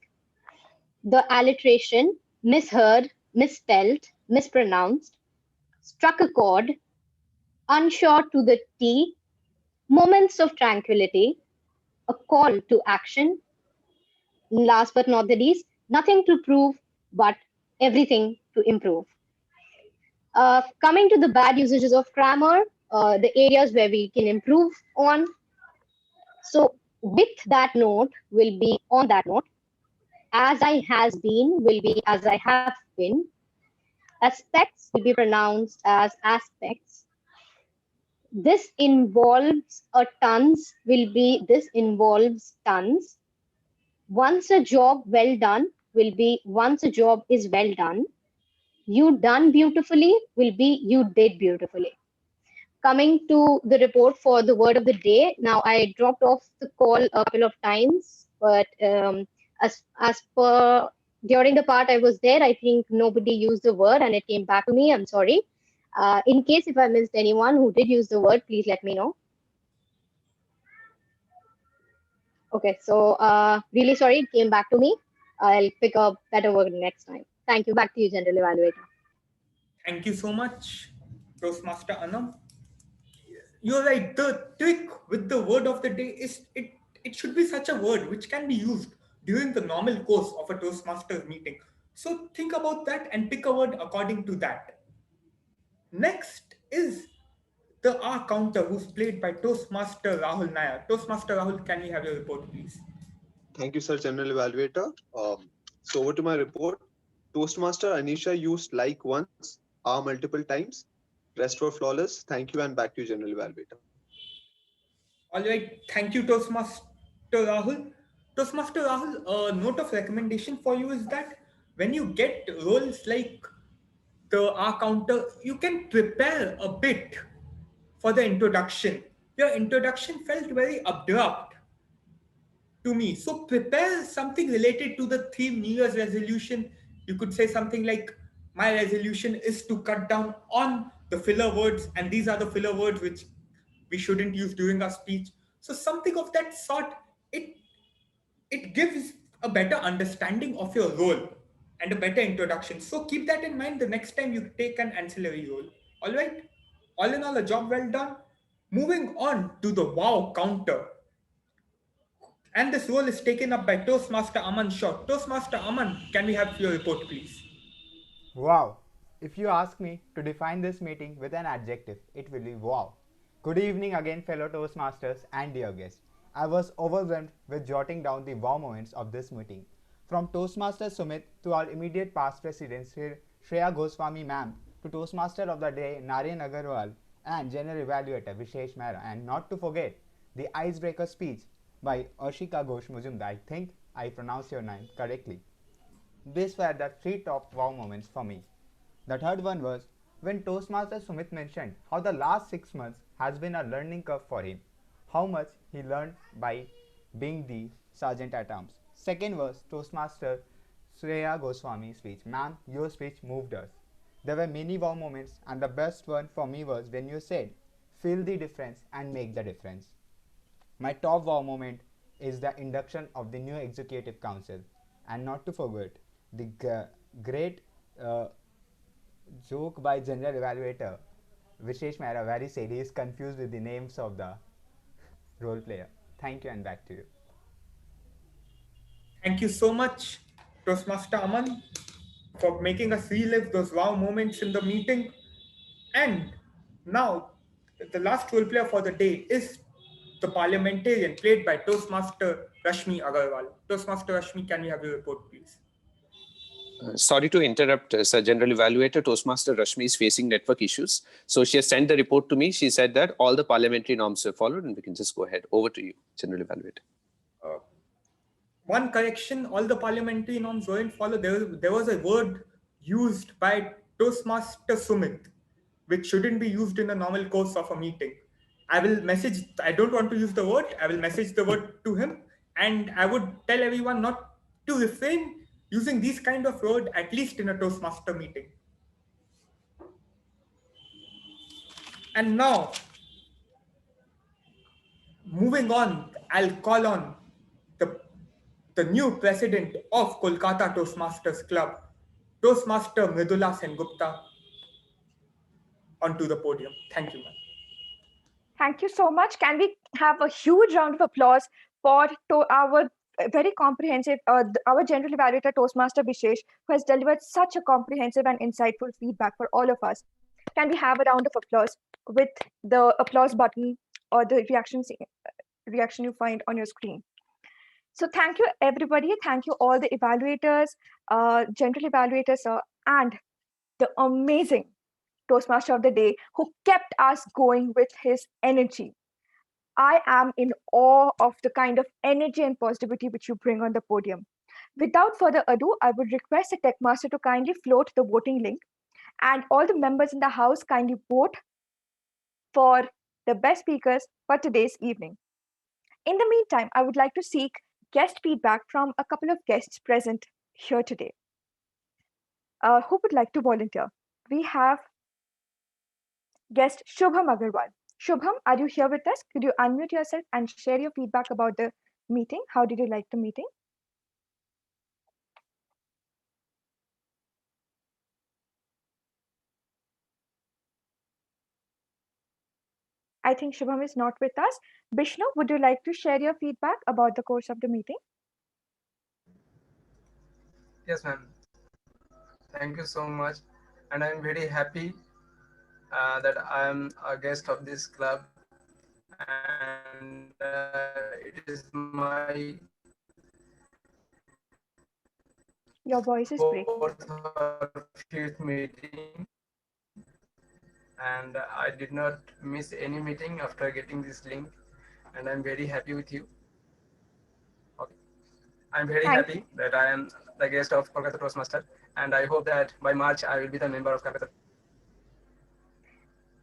the alliteration, misheard, misspelled, mispronounced, struck a chord, unsure to the T, moments of tranquility, a call to action. Last but not the least, nothing to prove, but everything to improve. Coming to the bad usages of grammar, the areas where we can improve on. So with that note will be on that note. As I has been will be as I have been. Aspects will be pronounced as aspects. This involves a tons will be this involves tons. Once a job well done will be once a job is well done. You done beautifully will be you did beautifully. Coming to the report for the word of the day. Now I dropped off the call a couple of times, but as per during the part I was there, I think nobody used the word and it came back to me. I'm sorry. In case if I missed anyone who did use the word, please let me know. Okay, so really sorry, it came back to me. I'll pick a better word next time. Thank you. Back to you, General Evaluator. Thank you so much, Toastmaster Anam. You're right. The trick with the word of the day is it should be such a word which can be used during the normal course of a Toastmasters meeting. So think about that and pick a word according to that. Next is the R counter, who's played by Toastmaster Rahul Nair. Toastmaster Rahul, can we have your report, please? Thank you, sir, General Evaluator. So over to my report. Toastmaster Anisha used like once, are multiple times. Rest were flawless. Thank you, and back to you, General Evaluator. All right. Thank you, Toastmaster Rahul. Toastmaster Rahul, a note of recommendation for you is that when you get roles like the R counter, you can prepare a bit for the introduction. Your introduction felt very abrupt to me. So prepare something related to the theme New Year's resolution. You could say something like, my resolution is to cut down on the filler words, and these are the filler words which we shouldn't use during our speech. So something of that sort, it gives a better understanding of your role and a better introduction. So keep that in mind the next time you take an ancillary role. All right. All in all, a job well done. Moving on to the wow counter. And this role is taken up by Toastmaster Aman Shaw. Toastmaster Aman, can we have your report, please? Wow. If you ask me to define this meeting with an adjective, it will be wow. Good evening again, fellow Toastmasters and dear guests. I was overwhelmed with jotting down the wow moments of this meeting. From Toastmaster Sumit to our immediate past president Shreya Goswami ma'am, to Toastmaster of the Day Narendra Agarwal and General Evaluator Vishesh Mehra, and not to forget the icebreaker speech by Ashika Ghosh Mujumdar. I think I pronounced your name correctly. These were the three top wow moments for me. The third one was when Toastmaster Sumit mentioned how the last 6 months has been a learning curve for him, how much he learned by being the Sergeant at Arms. Second was Toastmaster Shreya Goswami's speech. Ma'am, your speech moved us. There were many wow moments, and the best one for me was when you said, feel the difference and make the difference. My top wow moment is the induction of the new Executive Council, and not to forget the great joke by General Evaluator Vishesh Mehra, where he said he is confused with the names of the role player. Thank you, and back to you. Thank you so much, Toastmaster Aman, for making us relive those wow moments in the meeting. And now, the last role player for the day is the Parliamentarian, played by Toastmaster Rashmi Agarwal. Toastmaster Rashmi, can we have your report, please? Sorry to interrupt, Sir General Evaluator. Toastmaster Rashmi is facing network issues. So she has sent the report to me. She said that all the parliamentary norms are followed and we can just go ahead. Over to you, General Evaluator. One correction, all the parliamentary norms weren't followed. There was a word used by Toastmaster Sumit, which shouldn't be used in the normal course of a meeting. I don't want to use the word, I will message the word to him, and I would tell everyone not to refrain using these kind of words, at least in a Toastmaster meeting. And now, moving on, I'll call on the new president of Kolkata Toastmasters Club, Toastmaster Mridula Sen Gupta, onto the podium. Thank you, ma'am. Thank you so much. Can we have a huge round of applause for our very comprehensive, our General Evaluator Toastmaster Vishesh, who has delivered such a comprehensive and insightful feedback for all of us. Can we have a round of applause with the applause button or the reaction you find on your screen? So thank you, everybody. Thank you, all the evaluators, General Evaluators, and the amazing Toastmaster of the Day who kept us going with his energy. I am in awe of the kind of energy and positivity which you bring on the podium. Without further ado, I would request the Tech Master to kindly float the voting link, and all the members in the house kindly vote for the best speakers for today's evening. In the meantime, I would like to seek guest feedback from a couple of guests present here today. Who would like to volunteer? We have guest Shubham Agarwal. Shubham, are you here with us? Could you unmute yourself and share your feedback about the meeting? How did you like the meeting? I think Shubham is not with us. Vishnu, would you like to share your feedback about the course of the meeting? Yes, ma'am. Thank you so much. And I'm very happy that I'm a guest of this club. And it is my Your voice is breaking. fourth or fifth meeting. And I did not miss any meeting after getting this link. And I'm very happy with you. Okay. I'm very happy that I am the guest of Kolkata Toastmaster, and I hope that by March I will be the member of Kolkata.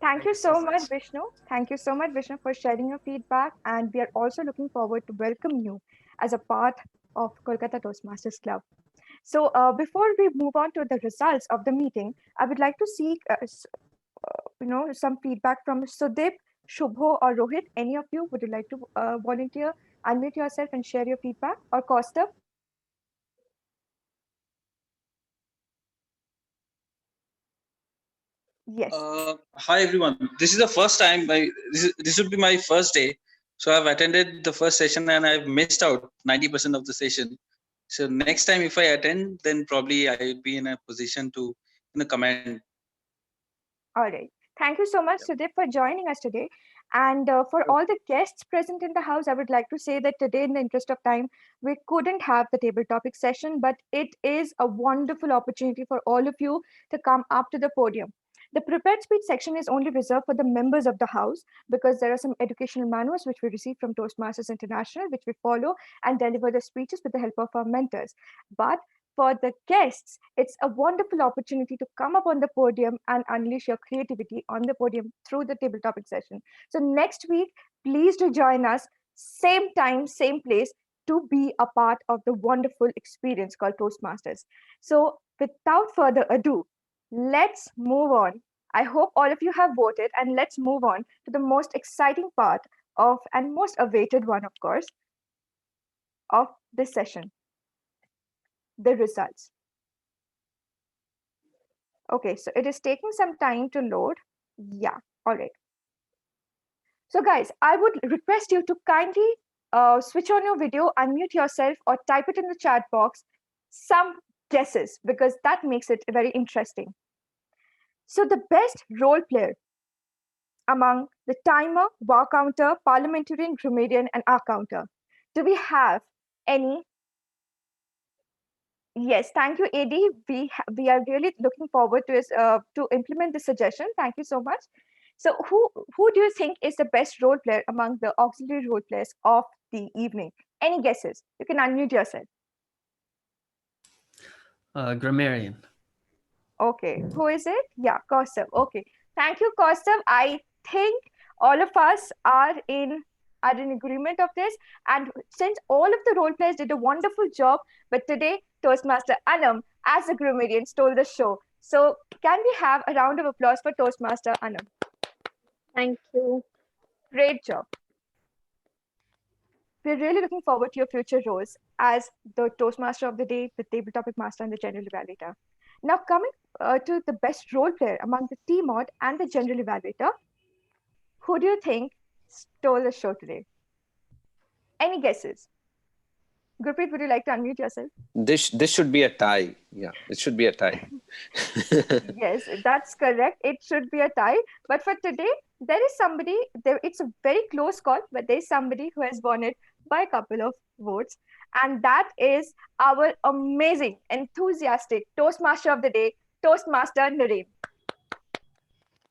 Thank you so much, Vishnu. Thank you so much, Vishnu, for sharing your feedback. And we are also looking forward to welcome you as a part of Kolkata Toastmasters Club. So before we move on to the results of the meeting, I would like to seek some feedback from Sudip, Shubho, or Rohit. Any of you would you like to volunteer, unmute yourself and share your feedback? Or Kaustav? Yes. Hi everyone. This is the first time. This would be my first day, so I've attended the first session and I've missed out 90% of the session. So next time, if I attend, then probably I will be in a position to, in a comment. All right. Thank you so much, Sudip, for joining us today. And for all the guests present in the house, I would like to say that today, in the interest of time, we couldn't have the table topic session, but it is a wonderful opportunity for all of you to come up to the podium. The prepared speech section is only reserved for the members of the house because there are some educational manuals which we received from Toastmasters International, which we follow and deliver the speeches with the help of our mentors. But for the guests, it's a wonderful opportunity to come up on the podium and unleash your creativity on the podium through the table topic session. So next week, please do join us, same time, same place, to be a part of the wonderful experience called Toastmasters. So without further ado, let's move on. I hope all of you have voted, and let's move on to the most exciting part of, and most awaited one, of course, of this session, the results. Okay, so it is taking some time to load. Yeah, all right. So guys, I would request you to kindly switch on your video, unmute yourself, or type it in the chat box, some guesses, because that makes it very interesting. So the best role player among the timer, wow counter, parliamentarian, grammarian, and R counter. Do we have any? Yes, thank you, AD. We are really looking forward to implement this suggestion. Thank you so much. So who do you think is the best role player among the auxiliary role players of the evening? Any guesses? You can unmute yourself. Grammarian. Okay, who is it? Yeah, Kaustav. Okay, thank you, Kaustav. I think all of us are in agreement of this. And since all of the role players did a wonderful job, but today Toastmaster Anam as a grammarian stole the show. So can we have a round of applause for Toastmaster Anam? Thank you. Great job. We're really looking forward to your future roles as the Toastmaster of the day, the Table Topic Master, and the General Evaluator. Now coming to the best role player among the T-Mod and the General Evaluator, who do you think stole the show today? Any guesses? Gurpreet, would you like to unmute yourself? This should be a tie. Yeah, it should be a tie. Yes, that's correct. It should be a tie. But for today, there is somebody, it's a very close call, but there's somebody who has won it by a couple of votes. And that is our amazing, enthusiastic Toastmaster of the day, Toastmaster Narendra.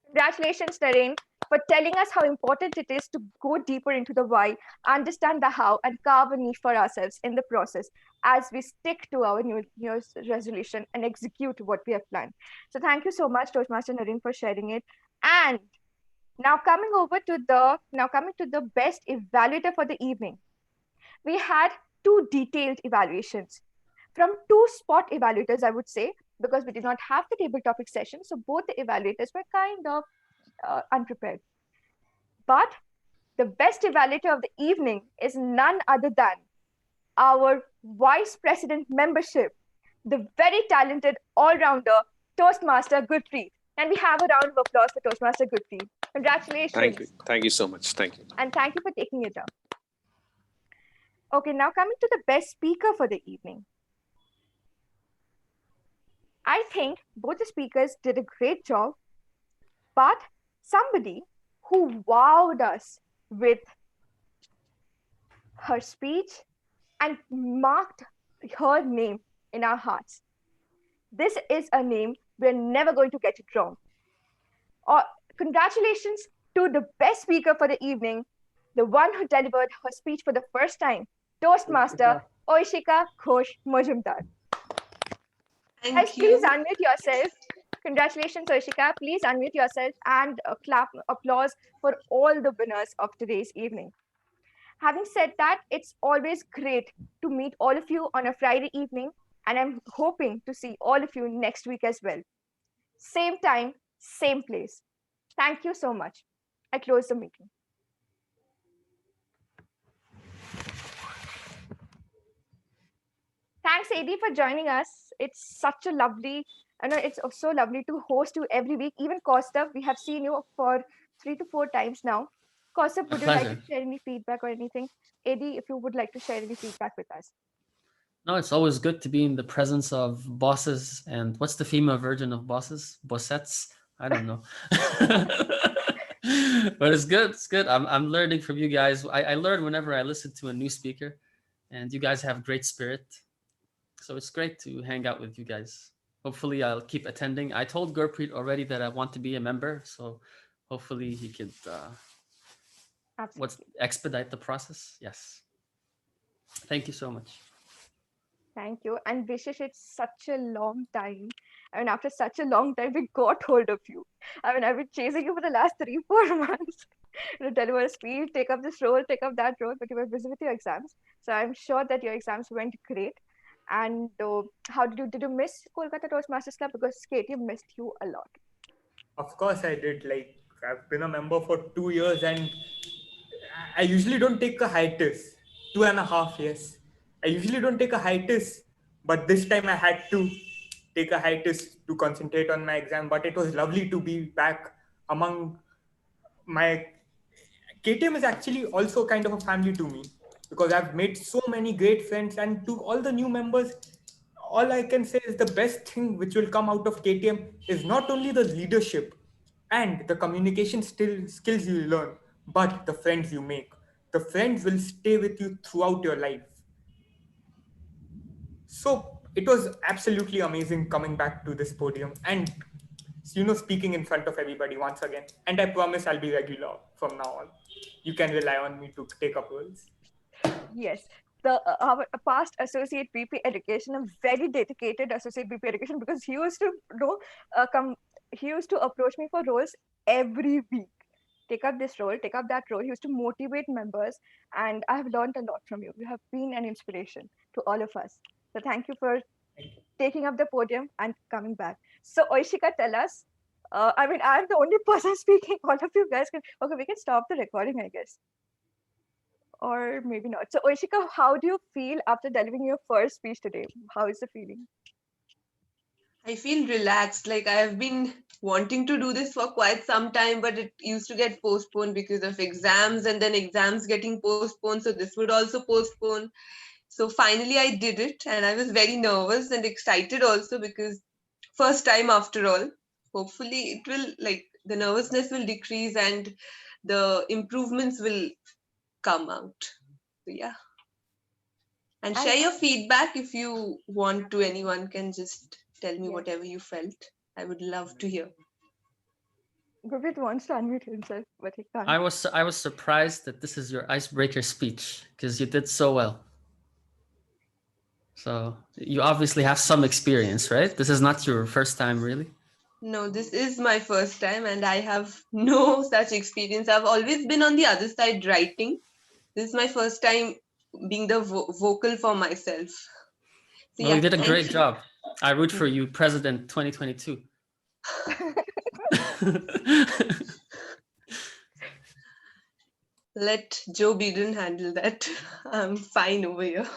Congratulations, Narendra, for telling us how important it is to go deeper into the why, understand the how, and carve a niche for ourselves in the process as we stick to our New Year's resolution and execute what we have planned. So thank you so much, Toastmaster Narendra, for sharing it. And now coming to the best evaluator for the evening. We had two detailed evaluations from two spot evaluators, I would say, because we did not have the table topic session. So both the evaluators were kind of unprepared. But the best evaluator of the evening is none other than our Vice President membership, the very talented all-rounder Toastmaster Gurpreet. And we have a round of applause for Toastmaster Gurpreet. Congratulations. Thank you. Thank you so much. Thank you. And thank you for taking it up. Okay, now coming to the best speaker for the evening. I think both the speakers did a great job, but somebody who wowed us with her speech and marked her name in our hearts. This is a name we're never going to get it wrong. Congratulations to the best speaker for the evening, the one who delivered her speech for the first time, Toastmaster Oishika Ghosh Mojumdar. Please unmute yourself. Congratulations, Oishika. Please unmute yourself and applause for all the winners of today's evening. Having said that, it's always great to meet all of you on a Friday evening, and I'm hoping to see all of you next week as well. Same time, same place. Thank you so much. I close the meeting. Thanks, AD, for joining us. It's such a lovely, it's so lovely to host you every week. Even Kaustav, we have seen you for 3 to 4 times now. Kaustav, would you like to share any feedback or anything? AD, if you would like to share any feedback with us. No, it's always good to be in the presence of bosses. And what's the female version of bosses? Bossettes? I don't know. But it's good. It's good. I'm learning from you guys. I learn whenever I listen to a new speaker, and you guys have great spirit. So it's great to hang out with you guys. Hopefully I'll keep attending. I told Gurpreet already that I want to be a member. So hopefully he could expedite the process. Yes. Thank you so much. Thank you. And Vishesh, it's such a long time. I mean, after such a long time, we got hold of you. I mean, I've been chasing you for the last 3-4 months to deliver a speech, take up this role, take up that role, but you were busy with your exams. So I'm sure that your exams went great. And how did you miss Kolkata Toastmasters Club? Because KTM missed you a lot. Of course I did. Like, I've been a member for 2 years and I usually don't take a hiatus. 2.5 years. I usually don't take a hiatus, but this time I had to take a hiatus to concentrate on my exam. But it was lovely to be back among my... KTM is actually also kind of a family to me because I've made so many great friends, and to all the new members, all I can say is the best thing which will come out of KTM is not only the leadership and the communication skills you learn, but the friends you make. The friends will stay with you throughout your life. So it was absolutely amazing coming back to this podium and speaking in front of everybody once again. And I promise I'll be regular from now on. You can rely on me to take up roles. Yes, our past associate VP education, a very dedicated associate VP education, because he used to he used to approach me for roles every week. Take up this role, take up that role. He used to motivate members, and I have learned a lot from you. You have been an inspiration to all of us. So thank you for taking up the podium and coming back. So Oishika, tell us. I mean, I'm the only person speaking. All of you guys can. Okay, we can stop the recording, I guess. Or maybe not. So Oishika, how do you feel after delivering your first speech today? How is the feeling? I feel relaxed. Like, I have been wanting to do this for quite some time, but it used to get postponed because of exams, and then exams getting postponed. So this would also postpone. So finally I did it, and I was very nervous and excited also because first time after all. Hopefully it will, like, the nervousness will decrease and the improvements will come out. So yeah. And share your feedback if you want to. Anyone can just tell me whatever you felt. I would love to hear. Gurpreet wants to unmute himself, but he can't. I was surprised that this is your icebreaker speech because you did so well. So you obviously have some experience, right? This is not your first time, really? No, this is my first time and I have no such experience. I've always been on the other side writing. This is my first time being the vocal for myself. So, well, you did a great job. I root for you, President 2022. Let Joe Biden handle that. I'm fine over here.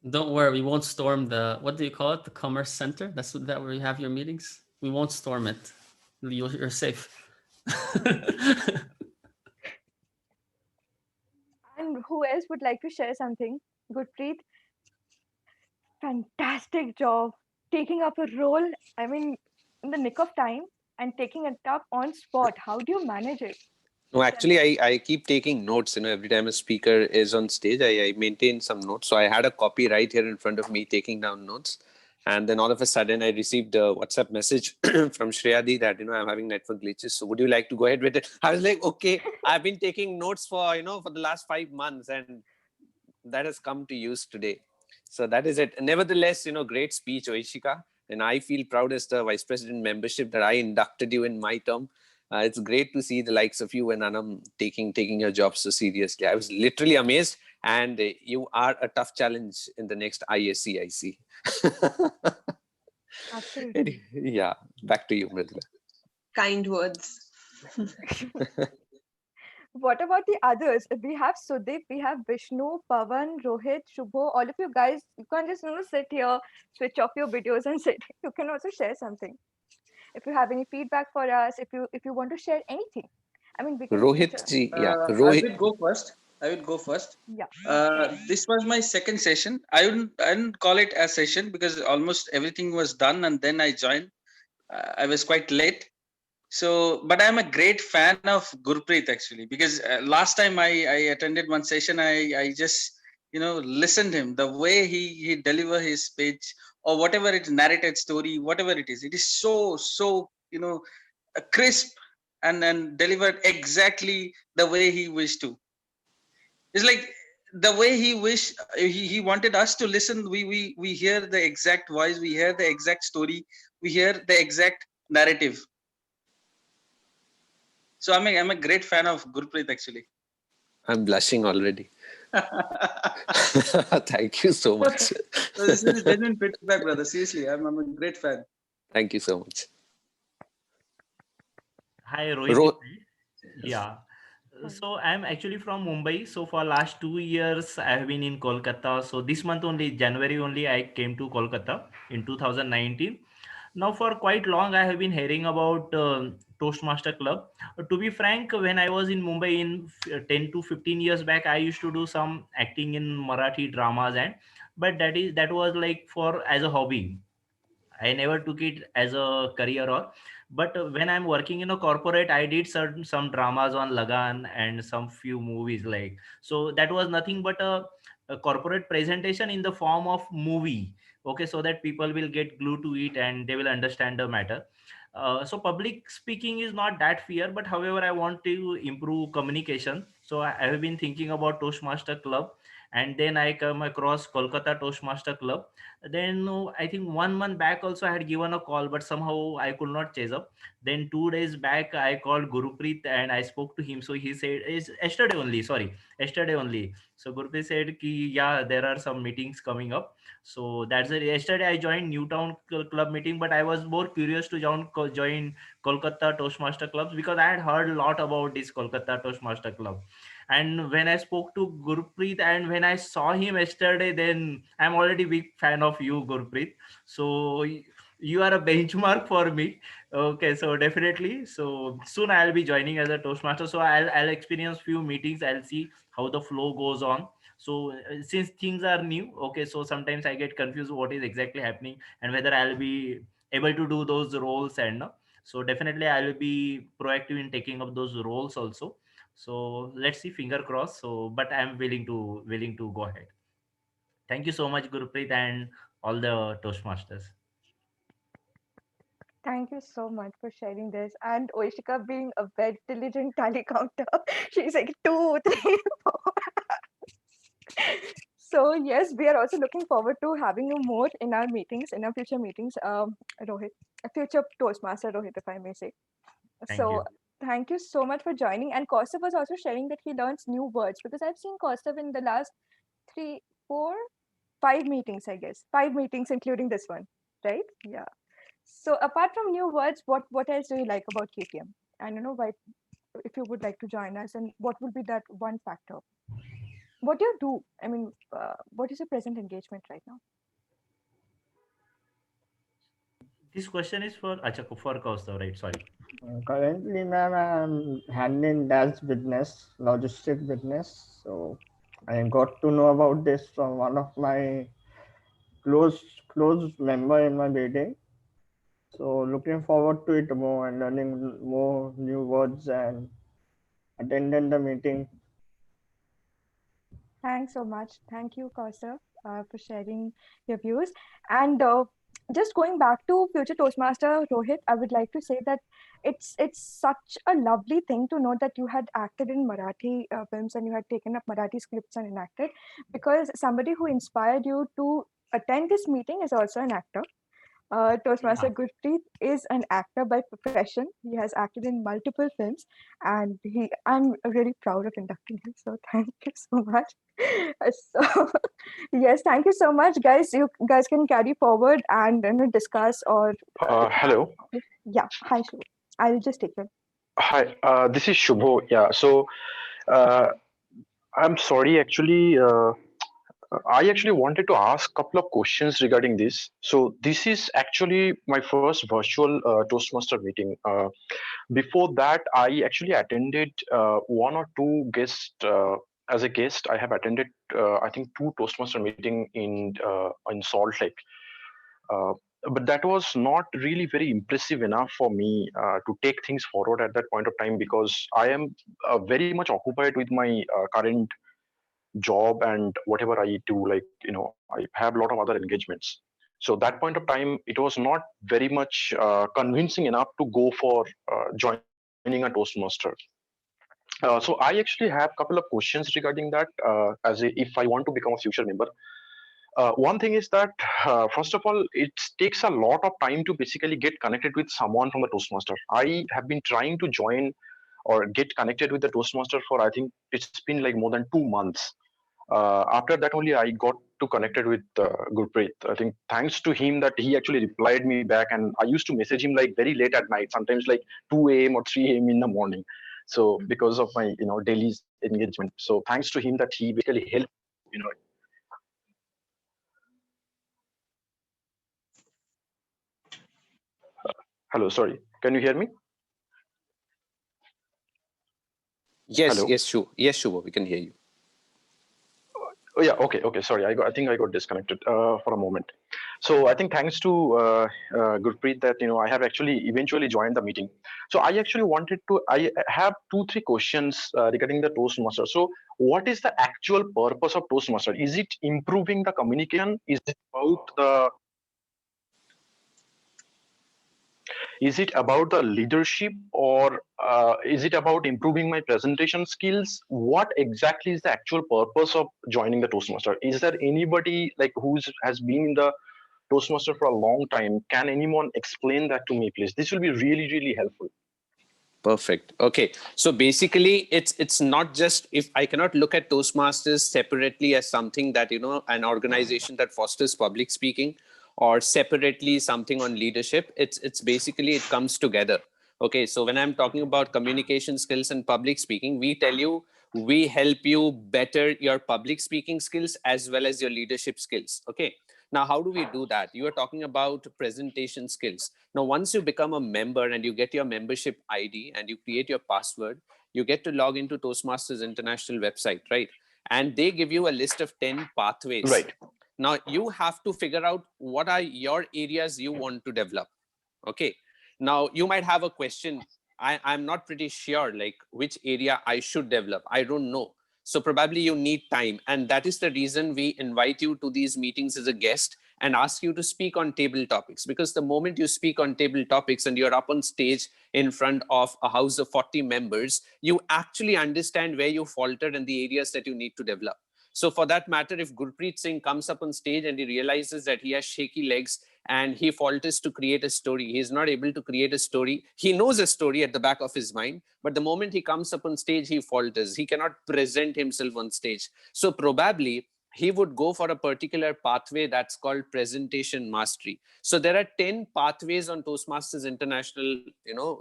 Don't worry, we won't storm the, what do you call it? The Commerce Center? That's that where you have your meetings? We won't storm it. You're safe. And who else would like to share something? Gurpreet, fantastic job taking up a role, I mean, in the nick of time and taking it up on spot. How do you manage it? No, actually, I keep taking notes. Every time a speaker is on stage, I maintain some notes. So I had a copy right here in front of me, taking down notes. And then all of a sudden, I received a WhatsApp message from Shreyadi that, I'm having network glitches. So would you like to go ahead with it? I was like, okay, I've been taking notes for, for the last 5 months. And that has come to use today. So that is it. Nevertheless, great speech, Oishika. And I feel proud as the Vice President membership that I inducted you in my term. It's great to see the likes of you and Anam taking your job so seriously. I was literally amazed. And you are a tough challenge in the next ISC, I see. Absolutely. Yeah, back to you, Mridula. Kind words. What about the others? We have Sudeep, we have Vishnu, Pavan, Rohit, Shubho. All of you guys, you can't just sit here, switch off your videos and sit. You can also share something. If you have any feedback for us, if you want to share anything. I mean, we can. Rohit ji, yeah. I will go first. I will go first. Yeah. This was my second session. I didn't call it a session because almost everything was done, and then I joined. I was quite late. So, but I'm a great fan of Gurpreet actually, because last time I attended one session, I just listened him the way he deliver his speech or whatever it narrated story, whatever it is so crisp and delivered exactly the way he wished to. It's like the way he wished he wanted us to listen. We hear the exact voice, we hear the exact story, we hear the exact narrative. So I'm a great fan of Gurpreet actually. I'm blushing already. Thank you so much. So this is a genuine feedback, brother. Seriously, I'm a great fan. Thank you so much. Hi, Rohit. Yeah. So I'm actually from Mumbai. So for last 2 years, I have been in Kolkata. So this month only, January only, I came to Kolkata in 2019. Now for quite long, I have been hearing about Toastmaster Club. To be frank, when I was in Mumbai in 10 to 15 years back, I used to do some acting in Marathi dramas, but that was like for as a hobby. I never took it as a career but when I'm working in a corporate, I did some dramas on Lagan and some few movies so that was nothing but a corporate presentation in the form of movie. Okay, so that people will get glued to it and they will understand the matter. So public speaking is not that fear, but however, I want to improve communication. So I have been thinking about Toastmaster Club, and then I come across Kolkata Toastmaster Club. Then I think 1 month back also I had given a call, but somehow I could not chase up. Then 2 days back I called Gurupreet and I spoke to him. So he said, it's yesterday only, sorry, yesterday only. So Gurupreet said, ki, yeah, there are some meetings coming up. So that's it. Yesterday I joined Newtown Club meeting, but I was more curious to join Kolkata Toastmaster clubs because I had heard a lot about this Kolkata Toastmaster club. And when I spoke to Gurpreet and when I saw him yesterday, then I'm already big fan of you, Gurpreet. So you are a benchmark for me. Okay, so definitely. So soon I'll be joining as a Toastmaster. So I'll experience few meetings. I'll see how the flow goes on. So since things are new, okay, so sometimes I get confused what is exactly happening and whether I'll be able to do those roles and so definitely I'll be proactive in taking up those roles also. So let's see, finger crossed. So but I'm willing to go ahead. Thank you so much, Gurpreet, and all the Toastmasters. Thank you so much for sharing this. And Oishika being a very diligent tally counter, she's like 2, 3, 4. So yes, we are also looking forward to having you more in our meetings, in our future meetings, Rohit, a future Toastmaster Rohit, if I may say. Thank So you. thank you so much for joining. And Kaustav was also sharing that he learns new words because I've seen Kaustav in the last 3, 4, 5 meetings, I guess. 5 meetings, including this one, right? Yeah. So apart from new words, what else do you like about KTM? I don't know why, if you would like to join us, and what would be that one factor? What do you do? I mean, what is your present engagement right now? This question is for Achako for Kaustav, right? Sorry. Currently, ma'am, I'm handling that business, logistic business. So I got to know about this from one of my close member in my building. So looking forward to it more and learning more new words and attending the meeting. Thanks so much. Thank you, Kaustav, for sharing your views. And just going back to future Toastmaster Rohit, I would like to say that it's such a lovely thing to know that you had acted in Marathi films and you had taken up Marathi scripts and enacted, because somebody who inspired you to attend this meeting is also an actor. Toastmaster Gurpreet is an actor by profession. He has acted in multiple films, and I'm really proud of inducting him. So thank you so much. So yes, thank you so much, guys. You guys can carry forward and discuss or. Hello. Yeah, hi, Shubho. I'll just take it. Hi, this is Shubho. Yeah, so uh, I'm sorry, actually, I actually wanted to ask a couple of questions regarding this. So this is actually my first virtual Toastmaster meeting. Before that, I actually attended one or two guest as a guest, I have attended, I think, 2 Toastmaster meeting in Salt Lake. But that was not really very impressive enough for me to take things forward at that point of time, because I am very much occupied with my current job and whatever I do. Like, I have a lot of other engagements. So that point of time, it was not very much convincing enough to go for joining a Toastmaster. So I actually have a couple of questions regarding that, if I want to become a future member. One thing is that, first of all, it takes a lot of time to basically get connected with someone from the Toastmaster. I have been trying to join or get connected with the Toastmaster for, I think it's been like more than 2 months. After that only I got to connected with Gurpreet. I think thanks to him that he actually replied me back, and I used to message him like very late at night, sometimes like 2 a.m. or 3 a.m. in the morning. So because of my daily engagement. So thanks to him that he basically helped. Hello, sorry. Can you hear me? Yes, Hello? yes, Shubho, we can hear you. Oh yeah, okay. Sorry, I think I got disconnected for a moment. So I think thanks to Gurpreet that I have actually eventually joined the meeting. So I actually I have 2-3 questions regarding the Toastmaster. So what is the actual purpose of Toastmaster? Is it improving the communication? Is it about the leadership, or is it about improving my presentation skills? What exactly is the actual purpose of joining the Toastmaster? Is there anybody like has been in the Toastmaster for a long time? Can anyone explain that to me, please? This will be really, really helpful. Perfect. Okay. So basically, it's not just, if I cannot look at Toastmasters separately as something that, an organization that fosters public speaking, or separately something on leadership. It's basically, it comes together. Okay. So when I'm talking about communication skills and public speaking, we tell you, we help you better your public speaking skills as well as your leadership skills. Okay. Now, how do we do that? You are talking about presentation skills. Now, once you become a member and you get your membership ID and you create your password, you get to log into Toastmasters International website, right? And they give you a list of 10 pathways. Right. Now, you have to figure out what are your areas you want to develop. Okay. Now, you might have a question. I'm not pretty sure like which area I should develop. I don't know. So probably you need time. And that is the reason we invite you to these meetings as a guest and ask you to speak on table topics. Because the moment you speak on table topics and you're up on stage in front of a house of 40 members, you actually understand where you faltered and the areas that you need to develop. So for that matter, if Gurpreet Singh comes up on stage and he realizes that he has shaky legs and he falters to create a story, he is not able to create a story. He knows a story at the back of his mind, but the moment he comes up on stage, he falters. He cannot present himself on stage. So probably he would go for a particular pathway that's called presentation mastery. So there are 10 pathways on Toastmasters International,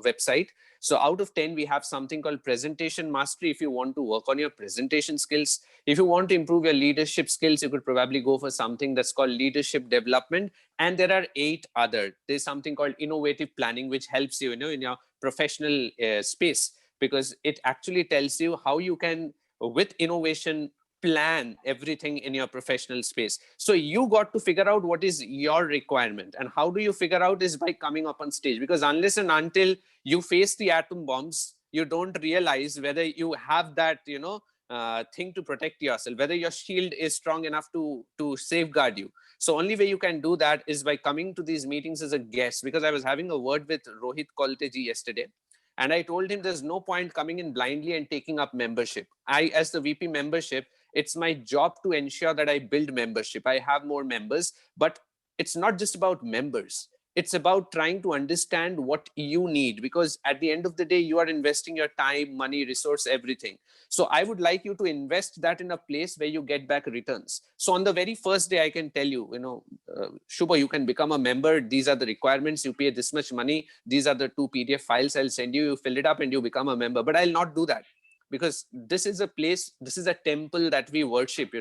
website. So out of 10, we have something called presentation mastery. If you want to work on your presentation skills, if you want to improve your leadership skills, you could probably go for something that's called leadership development. And there are 8 other. There's something called innovative planning, which helps you, in your professional space, because it actually tells you how you can, with innovation, plan everything in your professional space. So you got to figure out what is your requirement, and how do you figure out is by coming up on stage, because unless and until you face the atom bombs, you don't realize whether you have that, thing to protect yourself, whether your shield is strong enough to safeguard you. So only way you can do that is by coming to these meetings as a guest, because I was having a word with Rohit Gupta yesterday. And I told him there's no point coming in blindly and taking up membership. As the VP membership, it's my job to ensure that I build membership. I have more members, but it's not just about members. It's about trying to understand what you need, because at the end of the day, you are investing your time, money, resource, everything. So I would like you to invest that in a place where you get back returns. So on the very first day, I can tell you, Shubha, you can become a member. These are the requirements. You pay this much money. These are the 2 PDF files I'll send you. You fill it up and you become a member. But I'll not do that, because this is a place, this is a temple that we worship.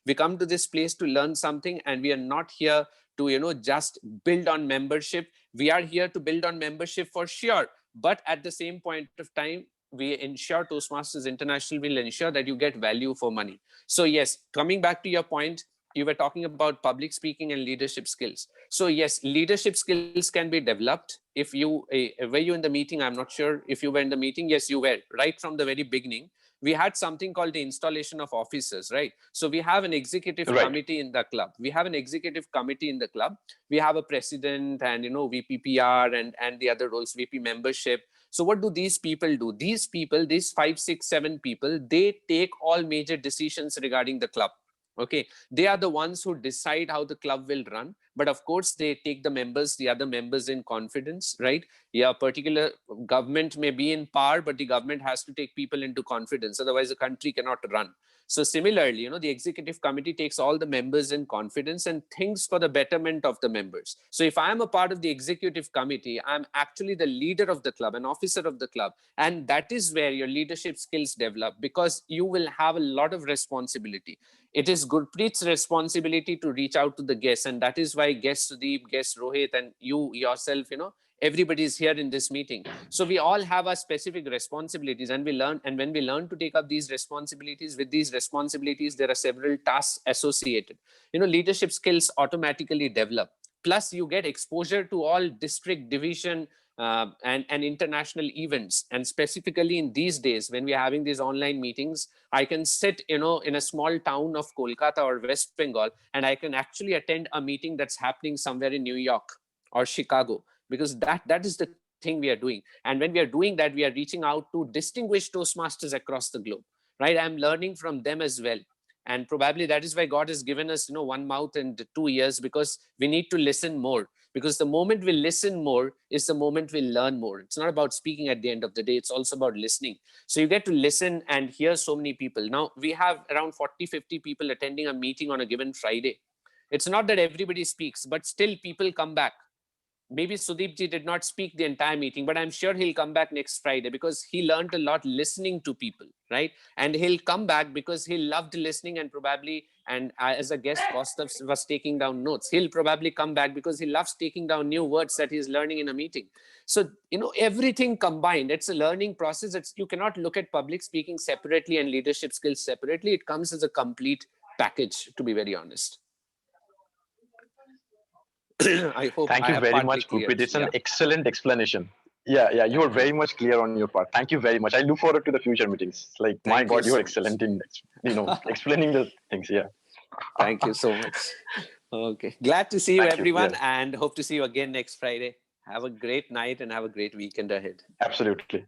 We come to this place to learn something, and we are not here to just build on membership. We are here to build on membership for sure, but at the same point of time, we ensure Toastmasters International will ensure that you get value for money. So yes, coming back to your point, you were talking about public speaking and leadership skills. So yes, leadership skills can be developed. If you were you in the meeting, I'm not sure if you were in the meeting. Yes, you were. Right from the very beginning, we had something called the installation of officers, right? So we have an executive committee in the club. We have an executive committee in the club. We have a president and, VPPR and the other roles, VP membership. So what do these people do? These people, these 5, 6, 7 people, they take all major decisions regarding the club. Okay, they are the ones who decide how the club will run. But of course, they take the other members in confidence, right? Yeah, particular government may be in power, but the government has to take people into confidence. Otherwise, the country cannot run. So similarly, the executive committee takes all the members in confidence and thinks for the betterment of the members. So if I'm a part of the executive committee, I'm actually the leader of the club, an officer of the club. And that is where your leadership skills develop, because you will have a lot of responsibility. It is Gurpreet's responsibility to reach out to the guests. And that is why guest Sudeep, guest Rohit, and you yourself, everybody is here in this meeting. So we all have our specific responsibilities, and we learn. And when we learn to take up these responsibilities, with these responsibilities, there are several tasks associated. Leadership skills automatically develop. Plus, you get exposure to all district, division, and international events. And specifically in these days, when we are having these online meetings, I can sit, in a small town of Kolkata or West Bengal, and I can actually attend a meeting that's happening somewhere in New York or Chicago, because that is the thing we are doing. And when we are doing that, we are reaching out to distinguished Toastmasters across the globe, right? I'm learning from them as well. And probably that is why God has given us, one mouth and 2 ears, because we need to listen more. Because the moment we listen more is the moment we learn more. It's not about speaking at the end of the day. It's also about listening. So you get to listen and hear so many people. Now we have around 40, 50 people attending a meeting on a given Friday. It's not that everybody speaks, but still people come back. Maybe Sudeep ji did not speak the entire meeting, but I'm sure he'll come back next Friday because he learned a lot listening to people, right? And he'll come back because he loved listening, and probably, and as a guest, Kostav was taking down notes. He'll probably come back because he loves taking down new words that he's learning in a meeting. So, everything combined, it's a learning process. You cannot look at public speaking separately and leadership skills separately. It comes as a complete package, to be very honest. I hope Thank I you have very partly much, cleared. Gurpreet. It's an excellent explanation. Yeah, you were very much clear on your part. Thank you very much. I look forward to the future meetings. Like, my God, you're excellent in, explaining the things. Yeah. Thank you so much. Okay. Glad to see you, Thank you. everyone, Yeah. and hope to see you again next Friday. Have a great night and have a great weekend ahead. Absolutely.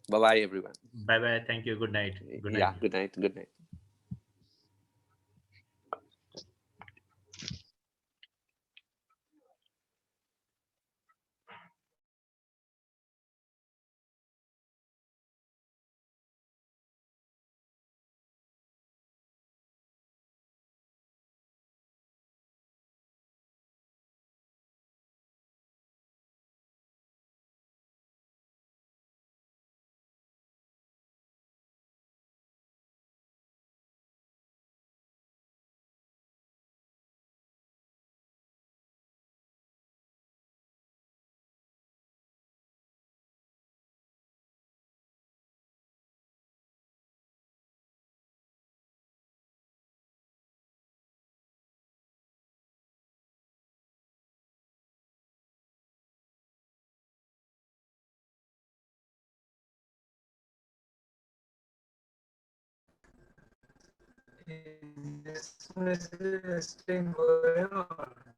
Bye-bye, everyone. Bye-bye. Thank you. Good night. Good night. Yeah, good night. Good night. Is this message going on?